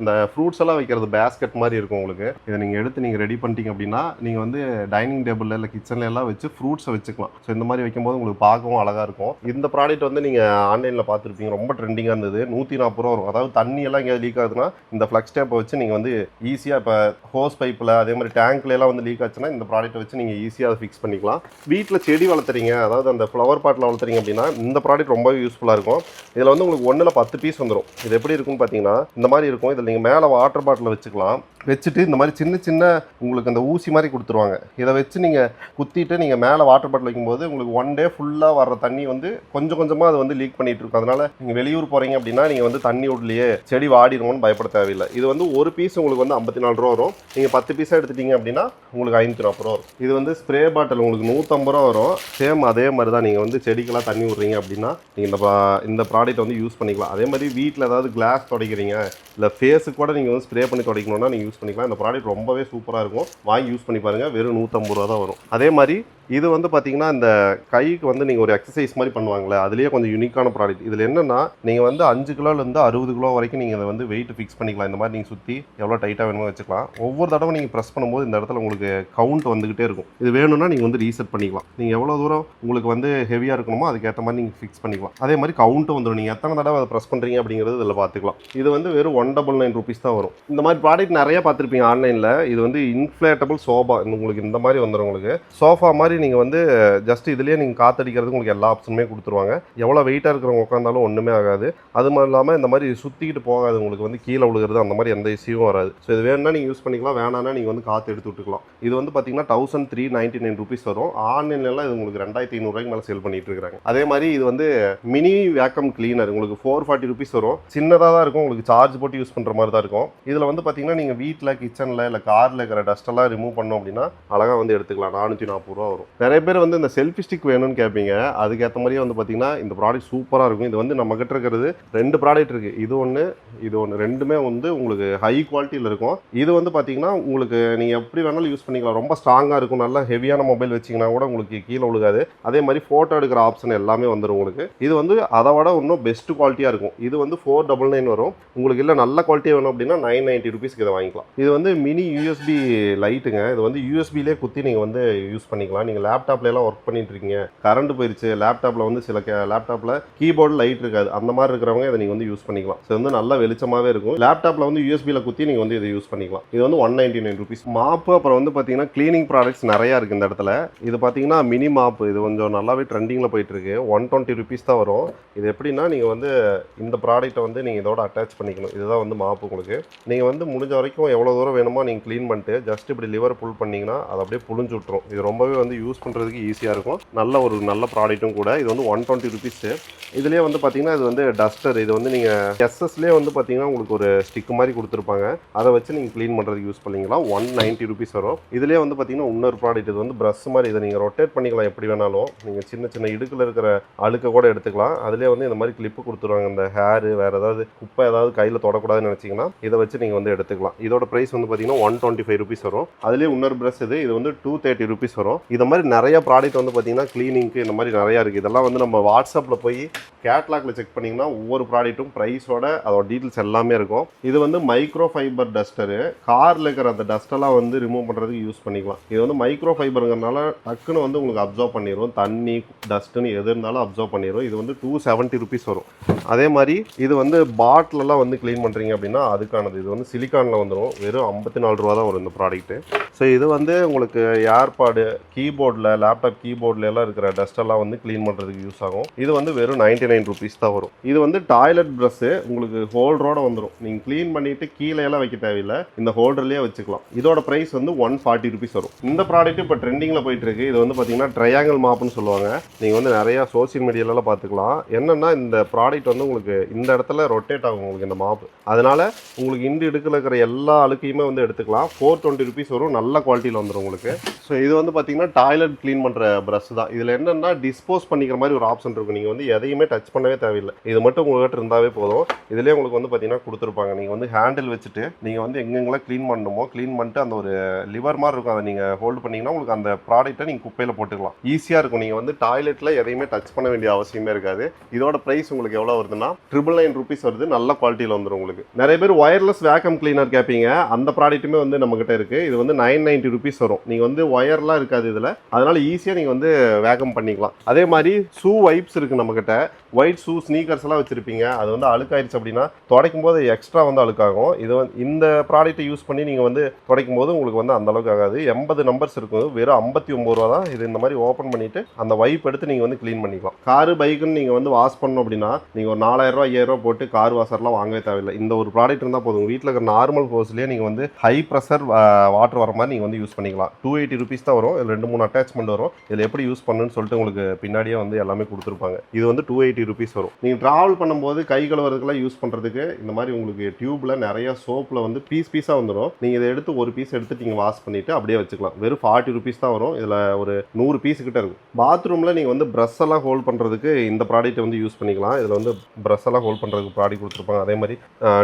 இந்த ஃப்ரூட்ஸ் எல்லாம் வைக்கிறது பேஸ்கெட் மாதிரி இருக்கும். உங்களுக்கு இதை நீங்கள் எடுத்து நீங்கள் ரெடி பண்ணிட்டீங்க அப்படின்னா நீங்கள் வந்து டைனிங் டேபிளில் இல்லை கிச்சனில் எல்லாம் வச்சு ஃப்ரூட்ஸை வச்சுக்கலாம். ஸோ இந்த மாதிரி வைக்கும்போது உங்களுக்கு பார்க்கவும் அழகாக இருக்கும். இந்த ப்ராடக்ட் வந்து நீங்கள் ஆன்லைனில் பார்த்துருப்பீங்க, ரொம்ப ட்ரெண்டிங்காக இருந்தது. 140 ரூபா வரும். அதாவது தண்ணி எல்லாம் எங்கேயாவது லீக் ஆகுதுன்னா இந்த ஃப்ளக்ஸ் டேப்பை வச்சு நீங்கள் வந்து ஈஸியாக இப்போ ஹோஸ் பைப்பில் அதே மாதிரி டேங்க்ல எல்லாம் வந்து லீக் ஆச்சுன்னா இந்த ப்ராடக்ட்டை வச்சு நீங்கள் ஈஸியாக அதை ஃபிக்ஸ் பண்ணிக்கலாம். வீட்டில் செடி வளர்த்துறீங்க, அதாவது அந்த ஃப்ளவர் பாட்டில் வளர்த்துறீங்க அப்படின்னா இந்த ப்ராடக்ட் ரொம்பவே யூஸ்ஃபுல்லாக இருக்கும். இதில் வந்து உங்களுக்கு 1ல் 10 பீஸ் வந்துடும். இது எப்படி இருக்குன்னு பார்த்தீங்கன்னா இந்த மாதிரி இருக்கும். இதில் நீங்கள் மேலே வாட்டர் பாட்டில் வச்சுக்கலாம். வச்சுட்டு இந்த மாதிரி சின்ன சின்ன உங்களுக்கு அந்த ஊசி மாதிரி கொடுத்துருவாங்க. இதை வச்சு நீங்கள் குத்திட்டு நீங்கள் மேலே வாட்டர் பாட்டில் வைக்கும்போது உங்களுக்கு 1 டே ஃபுல்லாக வர்ற தண்ணி வந்து கொஞ்சம் கொஞ்சமாக அது வந்து லீக் பண்ணிட்டு இருக்கும். அதனால நீங்கள் வெளியூர் போகிறீங்க அப்படின்னா நீங்கள் வந்து தண்ணி விடலையே செடி வாடிடுவோம்னு பயப்பட தேவையில்லை. இது வந்து ஒரு பீஸ் உங்களுக்கு வந்து 54 ரூபா வரும். நீங்கள் 10 பீஸாக எடுத்துட்டீங்க அப்படின்னா உங்களுக்கு 540 ரூபா வரும். இது வந்து ஸ்ப்ரே பாட்டில் உங்களுக்கு 150 ரூபா வரும். சேம் அதே மாதிரி தான். நீங்கள் வந்து செடிக்கெல்லாம் தண்ணி விட்றீங்க அப்படின்னா நீங்கள் இந்த ப்ராடக்ட் வந்து யூஸ் பண்ணிக்கலாம். அதே மாதிரி வீட்டில் ஏதாவது கிளாஸ் துடைக்கிறீங்க, இல்லை ஃபேஸுக்கு கூட நீங்கள் வந்து ஸ்ப்ரே பண்ணி துடைக்கணும்னா நீங்கள் யூஸ் பண்ணிக்கலாம். இந்த ப்ராடக்ட் ரொம்பவே சூப்பராக இருக்கும். வாங்கி யூஸ் பண்ணி பாருங்கள். வெறும் 150 ரூபா தான் வரும். அதே மாதிரி இது வந்து பார்த்தீங்கன்னா இந்த கைக்கு வந்து நீங்கள் ஒரு எக்ஸசைஸ் மாதிரி பண்ணுவாங்களே, அதுலேயே கொஞ்சம் யூனிக்கான ப்ராடக்ட். இதில் என்னென்னா நீங்கள் வந்து 5 கிலோலேருந்து 60 கிலோ வரைக்கும் நீங்கள் இதை வந்து வெயிட் ஃபிக்ஸ் பண்ணிக்கலாம். இந்த மாதிரி நீங்கள் சுற்றி எவ்வளோ டைட்டாக வேணுமோ வச்சுக்கலாம். ஒவ்வொரு தடவை நீங்கள் ப்ரெஸ் பண்ணும்போது இந்த இடத்துல உங்களுக்கு கவுண்ட் வந்துகிட்டே இருக்கும். இது வேணும்னா நீங்கள் வந்து ரீசெட் பண்ணிக்கலாம். நீங்கள் எவ்வளோ தூரம் உங்களுக்கு வந்து ஹெவியாக இருக்கணுமோ அதுக்கேற்ற மாதிரி நீங்கள் ஃபிக்ஸ் பண்ணிக்கலாம். அதே மாதிரி கவுண்ட்டும் வந்துடும். நீங்கள் எத்தனை தடவை அதை ப்ரெஸ் பண்ணுறீங்க அப்படிங்கிறது இதில் பார்த்துக்கலாம். இது வந்து வெறும் 199 ருபீஸ் தான் வரும். இந்த மாதிரி ப்ராடக்ட் நிறைய பார்த்துருப்பீங்க ஆன்லைனில். இது வந்து இன்ஃப்ளேட்டபிள் சோஃபா. உங்களுக்கு இந்த மாதிரி வந்துடும். உங்களுக்கு சோஃபா மாதிரி நீங்கள் வந்து ஜஸ்ட் இதுலேயே நீங்கள் காற்றடிக்கிறதுக்கு உங்களுக்கு எல்லா ஆப்ஷனுமே கொடுத்துருவாங்க. எவ்வளோ வெயிட்டாக இருக்கிறவங்க உட்காந்தாலும் ஒன்றுமே ஆகாது. அது மாதிரி இல்லாமல் இந்த மாதிரி சுற்றிக்கிட்டு போகாது. உங்களுக்கு வந்து கீழே விழுகிறது அந்த மாதிரி எந்த இஷ்யூவும் வராது. ஸோ இது வேணும்னா நீங்கள் யூஸ் பண்ணிக்கலாம், வேணான்னா நீங்கள் வந்து காற்று எடுத்து விட்டுக்கலாம். இது வந்து பார்த்தீங்கன்னா 1399 ருபீஸ் வரும். ஆன்லைன்லாம் இது உங்களுக்கு 2500 ரூபாய்க்கு மேலே சேல் பண்ணிட்டு இருக்காங்க. அதே மாதிரி இது வந்து மினி வேக்கம் கிளீனர் உங்களுக்கு 440 ருபீஸ் வரும். சின்னதாக தான் இருக்கும். உங்களுக்கு சார்ஜ் போட்டு யூஸ் பண்ணுற மாதிரி தான் இருக்கும். இதில் வந்து பார்த்தீங்கன்னா நீங்கள் வீட்டில் கிச்சனில் இல்லை காரில் இருக்கிற டஸ்ட்டெல்லாம் ரிமூவ் பண்ணோம் அப்படின்னா அழகாக வந்து எடுத்துக்கலாம். 440 ரூபா வரும். நிறைய பேர் வந்து இந்த செல்ஃபி ஸ்டிக் வேணும்னு கேட்பீங்க. அதுக்கேற்ற மாதிரியே வந்து பார்த்தீங்கன்னா இந்த ப்ராடக்ட் சூப்பராக இருக்கும். இது வந்து நம்ம கிட்ட இருக்கிறது 2 ப்ராடக்ட் இருக்குது. இது ஒன்று, இது ஒன்று. ரெண்டுமே வந்து உங்களுக்கு ஹை குவாலிட்டியில் இருக்கும். இது வந்து பார்த்தீங்கன்னா உங்களுக்கு நீங்கள் எப்படி வேணாலும் யூஸ் பண்ணிக்கலாம். ரொம்ப ஸ்ட்ராங்காக இருக்கும். நல்லா ஹெவியான மொபைல் வச்சிங்கன்னா கூட உங்களுக்கு கீழே விழுகாது. அதே மாதிரி ஃபோட்டோ எடுக்கிற ஆப்ஷன் எல்லாமே வந்துடும் உங்களுக்கு. இது வந்து அதை விட இன்னும் பெஸ்ட் குவாலிட்டியாக இருக்கும். இது வந்து 499 வரும். உங்களுக்கு இல்லை நல்ல குவாலிட்டியாக வேணும் அப்படின்னா 990 ருபீஸ்க்கு இதை வாங்கிக்கலாம். இது வந்து மினி யூஎஸ்பி லைட்டுங்க. இது வந்து யூஎஸ்பிலே குத்தி நீங்கள் வந்து யூஸ் பண்ணிக்கலாம். நீங்கள் லேப்டாப்லாம் ஒர்க் பண்ணிட்டு இருக்கீங்க, கரண்ட் போயிடுச்சு, லேப்டாப்பில் வந்து சில லேப்டாப்பில் கீபோர்டு லைட் இருக்காது, அந்த மாதிரி இருக்கிறவங்க இதை நீங்கள் வந்து யூஸ் பண்ணிக்கலாம். இது வந்து நல்ல வெளிச்சமாகவே இருக்கும். லேப்டாப்பில் வந்து யூஎஸ்பியில் குத்தி நீங்கள் வந்து இதை யூஸ் பண்ணிக்கலாம். இது வந்து 199 ருபீஸ். மாப்பு அப்புறம் வந்து பார்த்தீங்கன்னா கிளீனிங் ப்ராடக்ட்ஸ் நிறையா இருக்குது இந்த இடத்துல. இது பார்த்தீங்கன்னா மினி மாப்பு. இது கொஞ்சம் நல்லாவே ட்ரெண்டிங்கில் போயிட்டு இருக்கு. 120 ருபீஸ் தான் வரும். இது எப்படின்னா நீங்கள் வந்து இந்த ப்ராடக்ட்டை வந்து நீங்கள் இதோட அட்டாச் பண்ணிக்கணும். இதுதான் வந்து மாப்பு. உங்களுக்கு நீங்கள் வந்து முடிஞ்ச வரைக்கும் எவ்வளோ தூரம் வேணுமோ நீங்கள் க்ளீன் பண்ணிட்டு ஜஸ்ட் இப்படி லிவர் புல் பண்ணிங்கன்னா அது அப்படியே புழிஞ்சு விட்டுரும். இது ரொம்பவே வந்து யூஸ் பண்ணுறதுக்கு ஈஸியாக இருக்கும். நல்ல ப்ராடக்ட்டும் கூட. இது வந்து 120 ருபீஸு. இதுலேயே வந்து பார்த்தீங்கன்னா இது வந்து டஸ்டர். இது வந்து நீங்கள் எஸ்எஸ்லேயே வந்து பார்த்தீங்கன்னா உங்களுக்கு ஒரு ஸ்டிக் மாதிரி கொடுத்துருப்பாங்க. அதை வச்சு நீங்கள் க்ளீன் பண்ணுறதுக்கு யூஸ் பண்ணிக்கலாம். 190 ருபீஸ் வரும். இதுலேயே வந்து பார்த்தீங்கன்னா இன்னொரு ப்ராடக்ட். இது வந்து ப்ரஷ் மாதிரி. இதை நீங்கள் ரொட்டேட் பண்ணிக்கலாம் எப்படி வேணாலும். நீங்கள் சின்ன சின்ன இடுக்கில் இருக்கிற அழுக்க கூட எடுத்துக்கலாம். அதுலேயே வந்து இந்த மாதிரி கிளிப்பு கொடுத்துருவாங்க. இந்த ஹேரு வேறு ஏதாவது குப்பை ஏதாவது கையில் தொடக்கூடாதுன்னு நினச்சிங்கன்னா இதை வச்சு நீங்கள் வந்து எடுத்துக்கலாம். இதோட ப்ரைஸ் வந்து பார்த்தீங்கன்னா 125 ருபீஸ் வரும். அதுலேயே இன்னொரு ப்ரஷ் இது வந்து 230 ருபீஸ் வரும். இது மாதிரி நிறைய ப்ராடக்ட் வந்து பார்த்தீங்கன்னா க்ளீனிங்க்கு இந்த மாதிரி நிறையா இருக்குது. இதெல்லாம் வந்து நம்ம வாட்ஸ்அப்பில் போய் கேட்லாக்ல செக் பண்ணிங்கன்னா ஒவ்வொரு ப்ராடக்ட்டும் ப்ரைஸோட அதோட டீட்டெயில்ஸ் எல்லாமே இருக்கும். இது வந்து மைக்ரோ ஃபைபர் டஸ்டரு. காரில் இருக்கிற அந்த டஸ்ட்டெல்லாம் வந்து ரிமூவ் பண்ணுறதுக்கு யூஸ் பண்ணிக்கலாம். இது வந்து மைக்ரோ ஃபைபருங்கிறதுனால டக்குன்னு வந்து உங்களுக்கு அப்சர்வ் பண்ணிடும். தண்ணி டஸ்ட்டுன்னு எது இருந்தாலும் அப்சர்வ் பண்ணிடும். இது வந்து 270 ருபீஸ் வரும். அதே மாதிரி இது வந்து பாட்டிலெல்லாம் வந்து க்ளீன் பண்ணுறீங்க அப்படின்னா அதுக்கானது. இது வந்து சிலிக்கானில் வந்துடும். வெறும் 54 ரூபா தான் வரும் இந்த ப்ராடக்ட்டு. ஸோ இது வந்து உங்களுக்கு ஏர்பாடு, கீபோர்டில், லேப்டாப் கீபோர்டில் எல்லாம் இருக்கிற டஸ்ட்டெல்லாம் வந்து க்ளீன் பண்ணுறதுக்கு யூஸ் ஆகும். இது வந்து வெறும் 99 ருபீஸ் தான் வரும். இது வந்து டாய்லெட் ப்ரஷ்ஷு. உங்களுக்கு ஹோல்டரோட வந்துடும். நீங்கள் க்ளீன் பண்ணிவிட்டு கீழே எல்லாம் வைக்க தேவையில்லை. இந்த ஹோல்டர்லேயே வச்சுக்கலாம். இதோட ப்ரைஸ் வந்து 140 ருபீஸ் வரும். இந்த ப்ராடக்ட் இப்போ ட்ரெண்டிங்கில் போயிட்டு இருக்கு. இது வந்து பார்த்தீங்கன்னா ட்ரையாங்கிள் மாப்புன்னு சொல்லுவாங்க. நீங்கள் வந்து நிறையா சோசியல் மீடியாலலாம் பார்த்துக்கலாம். என்னென்னா இந்த ப்ராடக்ட் வந்து உங்களுக்கு இந்த இடத்துல ரொட்டேட் ஆகும் உங்களுக்கு இந்த மாப்பு. அதனால் உங்களுக்கு இந்த இடுக்கில் இருக்கிற எல்லா அழுக்கையுமே வந்து எடுத்துக்கலாம். 420 ருபீஸ் வரும். நல்ல குவாலிட்டியில் வந்துடும் உங்களுக்கு. ஸோ இது வந்து பார்த்தீங்கன்னா டாய்லெட் க்ளீன் பண்ணுற ப்ரஷ் தான். இதில் என்னென்னா டிஸ்போஸ் பண்ணிக்கிற மாதிரி ஒரு ஆப்ஷன் இருக்கும். நீங்கள் வந்து எதையுமே டச் பண்ணவே தேவையில்லை. இது மட்டும் உங்கள்கிட்ட இருந்தாவே போதும். இதிலே உங்களுக்கு வந்து பார்த்தீங்கன்னா கொடுத்துருப்பாங்க. நீங்கள் வந்து ஹேண்டில் வச்சுட்டு நீங்கள் வந்து எங்கெங்கெல்லாம் க்ளீன் பண்ணணுமோ க்ளீன் பண்ணிட்டு அந்த ஒரு லிவர் மாதிரி இருக்கும், அதை நீங்கள் ஹோல்டு பண்ணிங்கன்னா உங்களுக்கு அந்த ப்ராடக்ட்டை நீங்கள் குப்பையில் போட்டுக்கலாம். ஈஸியாக இருக்கும். நீங்கள் வந்து டாய்லெட்டில் எதையுமே டச் பண்ண வேண்டிய அவசியமே இருக்காது. இதோட ப்ரைஸ் உங்களுக்கு எவ்வளோ வருதுன்னா 999 rupees வருது. நல்ல குவாலிட்டியில் வந்துடும் உங்களுக்கு. நிறைய பேர் ஒயர்லெஸ் வேக்கம் கிளீனர் கேட்பீங்க. அந்த ப்ராடக்ட்டுமே வந்து நம்மகிட்ட இருக்குது. இது வந்து 990 rupees வரும். நீங்கள் வந்து ஒயர்லாம் இருக்காது இதில், அதனால ஈஸியாக நீங்கள் வந்து வேக்கம் பண்ணிக்கலாம். அதே மாதிரி ஷூ வைப்ஸ் இருக்குது நம்மகிட்ட. ஒயிட் ஷூ ஸ்னீக்கர்ஸ் எல்லாம் வச்சுருப்பீங்க, அது வந்து அழுக்காயிருச்சு அப்படின்னா துடைக்கும் போது எக்ஸ்ட்ரா வந்து அழுக்காகும். இது வந்து இந்த ப்ராடக்ட்டை யூஸ் பண்ணி நீங்கள் வந்து துடைக்கும் போது உங்களுக்கு வந்து அந்த அளவுக்கு ஆகாது. 80 numbers இருக்கும். வெறும் 59 ரூபா தான். இது இந்த மாதிரி ஓப்பன் பண்ணிவிட்டு அந்த வைப் எடுத்து நீங்கள் வந்து க்ளீன் பண்ணிக்கலாம். காரு பைக்குன்னு நீங்கள் வந்து வாஷ் பண்ணணும் அப்படின்னா நீங்கள் ஒரு 4000 ரூபா 5000 ரூபா போட்டு கார் வாஷர்லாம் வாங்கவே தேவையில்லை. இந்த ஒரு ப்ராடக்ட் இருந்தால் போதும். வீட்டில் இருக்கிற நார்மல் ஹோஸ்லேயே நீங்கள் வந்து ஹை ப்ரெஷர் வாட்டர் வர மாதிரி நீங்கள் வந்து யூஸ் பண்ணிக்கலாம். 280 rupees தான் வரும். இதில் 2-3 அட்டாச்மெண்ட் வரும். இதில் எப்படி யூஸ் பண்ணுன்னு சொல்லிட்டு உங்களுக்கு பின்னாடியே வந்து எல்லாமே கொடுத்துருப்பாங்க. இது வந்து 280 rupees வரும். நீங்கள் ட்ராவல் பண்ணும்போது கை கழுவுறதுக்கெல்லாம் யூஸ் பண்ணுறதுக்கு இந்த மாதிரி உங்களுக்கு டியூப்பில் நிறைய சோப்பில் வந்து பீஸாக வந்துடும். நீங்கள் இதை எடுத்து ஒரு பீஸ் எடுத்து நீங்கள் வாஷ் பண்ணிவிட்டு அப்படியே வச்சுக்கலாம். வெறும் 40 rupees தான் வரும். இதில் ஒரு 100 பீஸ் கிட்ட இருக்கும். பாத்ரூமில் நீங்கள் வந்து ப்ரஷ் எல்லாம் ஹோல்ட் பண்ணுறதுக்கு இந்த ப்ராடக்ட்டை வந்து யூஸ் பண்ணிக்கலாம். இதில் வந்து ப்ரஷ் எல்லாம் ஹோல்ட் பண்ணுறதுக்கு ப்ராடக்ட் கொடுத்துருப்பாங்க. அதே மாதிரி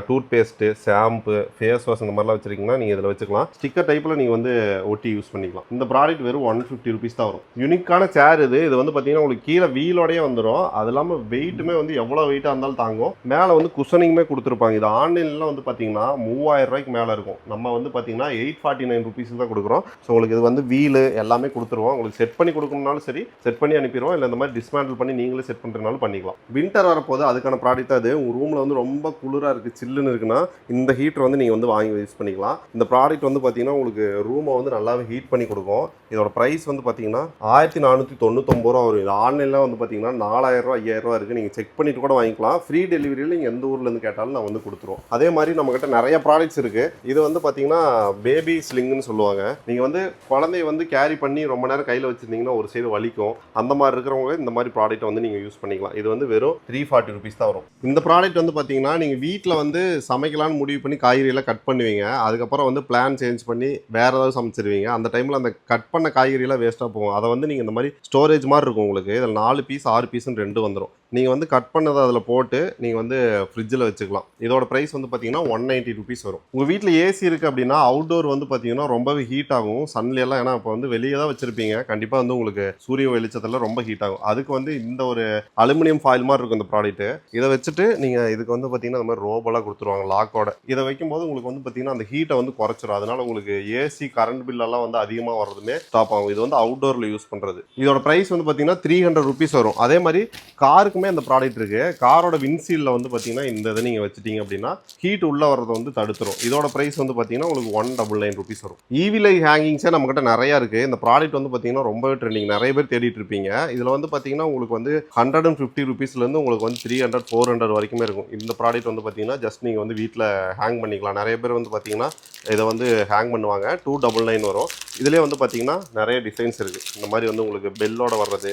toothpaste, shampoo, face wash இந்த மாதிரிலாம் வச்சுருக்கீங்கன்னா நீங்கள் இதில் வச்சுக்கலாம். ஸ்டிக்கர் டைப்பில் நீங்கள் வந்து ஒட்டி யூஸ் பண்ணிக்கலாம். இந்த ப்ராடக்ட் வெறும் 150 rupees தான் வரும். யூனிக்கான சேர் இது. இது வந்து பார்த்தீங்கன்னா உங்களுக்கு கீழே வீலோடயே வந்துடும். அது இல்லாமல் வெயிட்டுமே வந்து எவ்வளோ வெயிட்டாக இருந்தாலும் தாங்கும். மேலே வந்து குஷனிங்குமே கொடுத்துருப்பாங்க. இது ஆன்லைன்லாம் வந்து பார்த்தீங்கன்னா 3000 ரூபாய்க்கு மேலே இருக்கும். நம்ம வந்து பார்த்தீங்கன்னா 849 rupees தான் கொடுக்குறோம். ஸோ உங்களுக்கு இது வந்து வீலு எல்லாமே கொடுத்துருவோம். உங்களுக்கு செட் பண்ணி கொடுக்கணும்னாலும் சரி, செட் பண்ணி அனுப்பிடுவோம். இல்லை இந்த மாதிரி டிஸ்மேண்டில் பண்ணி நீங்களே செட் பண்ணுறதுனாலும் பண்ணிக்கலாம். வின்டர் வரப்போது அதுக்கான ப்ராடக்ட் அது. உங்கள் ரூமில் வந்து ரொம்ப குளிராக இருக்குது, சில்லுன்னு இருக்குன்னா இந்த ஹீட்டர் வந்து நீங்கள் வந்து வாங்கி யூஸ் பண்ணிக்கலாம். இந்த ப்ராடக்ட் வந்து பார்த்தீங்கன்னா உங்களுக்கு ரூமை வந்து நல்லாவே ஹீட் பண்ணி கொடுக்கும். இதோட ப்ரைஸ் வந்து பார்த்தீங்கன்னா 1499 ரூபா வரும். இது ஆன்லைனில் வந்து பார்த்தீங்கன்னா 4000 ரூபா 5000 ரூபா இருக்குது. நீங்கள் செக் பண்ணிட்டு கூட வாங்கிக்கலாம். ஃப்ரீ டெலிவரியில் நீங்கள் எந்த ஊர்லேருந்து கேட்டாலும் நான் வந்து கொடுத்துருவோம். அதே மாதிரி நம்மக்கிட்ட நிறைய ப்ராடக்ட்ஸ் இருக்குது. இது வந்து பார்த்தீங்கன்னா பேபி ஸ்லிங்னு சொல்லுவாங்க. நீங்கள் வந்து குழந்தைய வந்து கேரி பண்ணி ரொம்ப நேரம் கையில் வச்சுருந்தீங்கன்னா ஒரு சைடு வலிக்கும். அந்த மாதிரி இருக்கிறவங்க இந்த மாதிரி ப்ராடக்ட்டை வந்து நீங்கள் யூஸ் பண்ணிக்கலாம். இது வந்து வெறும் 340 rupees தான் வரும். இந்த ப்ராடக்ட் வந்து பார்த்தீங்கன்னா நீங்கள் வீட்டில் வந்து சமைக்கலான்னு முடிவு பண்ணி காய்கறியெல்லாம் கட் பண்ணுவீங்க. அதுக்கப்புறம் வந்து பிளான் சேஞ்ச் பண்ணி வேறு ஏதாவது சமைச்சிருவீங்க. அந்த டைமில் அந்த கட் பண்ண காய்கறியெல்லாம் வேஸ்ட்டாக போகும். அதை வந்து நீங்கள் இந்த மாதிரி ஸ்டோரேஜ் மாதிரி இருக்கும் உங்களுக்கு. இதில் 4 பீஸ் 6 பீஸ்ன்னு 2 வந்துடும். நீங்கள் வந்து கட் பண்ணதை அதில் போட்டு நீங்கள் வந்து ஃப்ரிட்ஜில் வச்சுக்கலாம். இதோட ப்ரைஸ் வந்து பார்த்தீங்கன்னா 190 rupees வரும். உங்கள் வீட்டில் ஏசி இருக்குது அப்படின்னா அவுட்டோர் வந்து பார்த்தீங்கன்னா ரொம்பவே ஹீட் ஆகும் சன்லையெல்லாம். ஏன்னா இப்போ வந்து வெளியே தான் வச்சுருப்பீங்க. கண்டிப்பாக வந்து உங்களுக்கு சூரிய வெளிச்சத்தில் ரொம்ப ஹீட் ஆகும். அதுக்கு வந்து இந்த ஒரு அலுமினியம் ஃபாயில் மாதிரி இருக்கும் இந்த ப்ராடக்ட்டு. இதை வச்சுட்டு நீங்கள் இதுக்கு வந்து பார்த்தீங்கன்னா இந்த மாதிரி ரோபெல்லாம் கொடுத்துருவாங்க லாக்கோட. இதை வைக்கும்போது உங்களுக்கு வந்து பார்த்தீங்கன்னா அந்த ஹீட்டை வந்து குறைச்சிடும். அதனால உங்களுக்கு ஏசி கரண்ட் பில்லெல்லாம் வந்து அதிகமாக வர்றதுமே ஸ்டாப் ஆகும். இது வந்து அவுட்டோரில் யூஸ் பண்ணுறது. இதோட ப்ரைஸ் வந்து பார்த்தீங்கன்னா 300 rupees வரும். அதே மாதிரி காருக்குமே இந்த ப்ராடக்ட் இருக்கு. காரோட வின்சீல்ல வந்து பார்த்தீங்கன்னா இந்த இதை நீங்கள் வச்சுட்டீங்க அப்படின்னா ஹீட் உள்ள வரதை வந்து தடுத்துரும். இதோட ப்ரைஸ் வந்து பார்த்தீங்கன்னா உங்களுக்கு 199 rupees வரும். ஈவி லைட் ஹேங்கிங்ஸே நம்மகிட்ட நிறையா இருக்குது. இந்த ப்ராடக்ட் வந்து பார்த்தீங்கன்னா ரொம்பவே ட்ரெண்டிங். நிறைய பேர் தேடிட்டு இருப்பீங்க. இதில் வந்து பார்த்தீங்கன்னா உங்களுக்கு வந்து 150 rupeesலேருந்து உங்களுக்கு வந்து 300 400 வரைக்குமே இருக்கும். இந்த ப்ராடக்ட் வந்து பார்த்தீங்கன்னா ஜஸ்ட் நீங்கள் வந்து வீட்டில் ஹேங் பண்ணிக்கலாம். நிறைய பேர் வந்து பார்த்தீங்கன்னா இதை வந்து ஹேங் பண்ணுவாங்க. 299 வரும். இதிலே வந்து பார்த்தீங்கன்னா நிறைய டிசைன்ஸ் இருக்குது. இந்த மாதிரி வந்து உங்களுக்கு பெல்லோட வர்றது,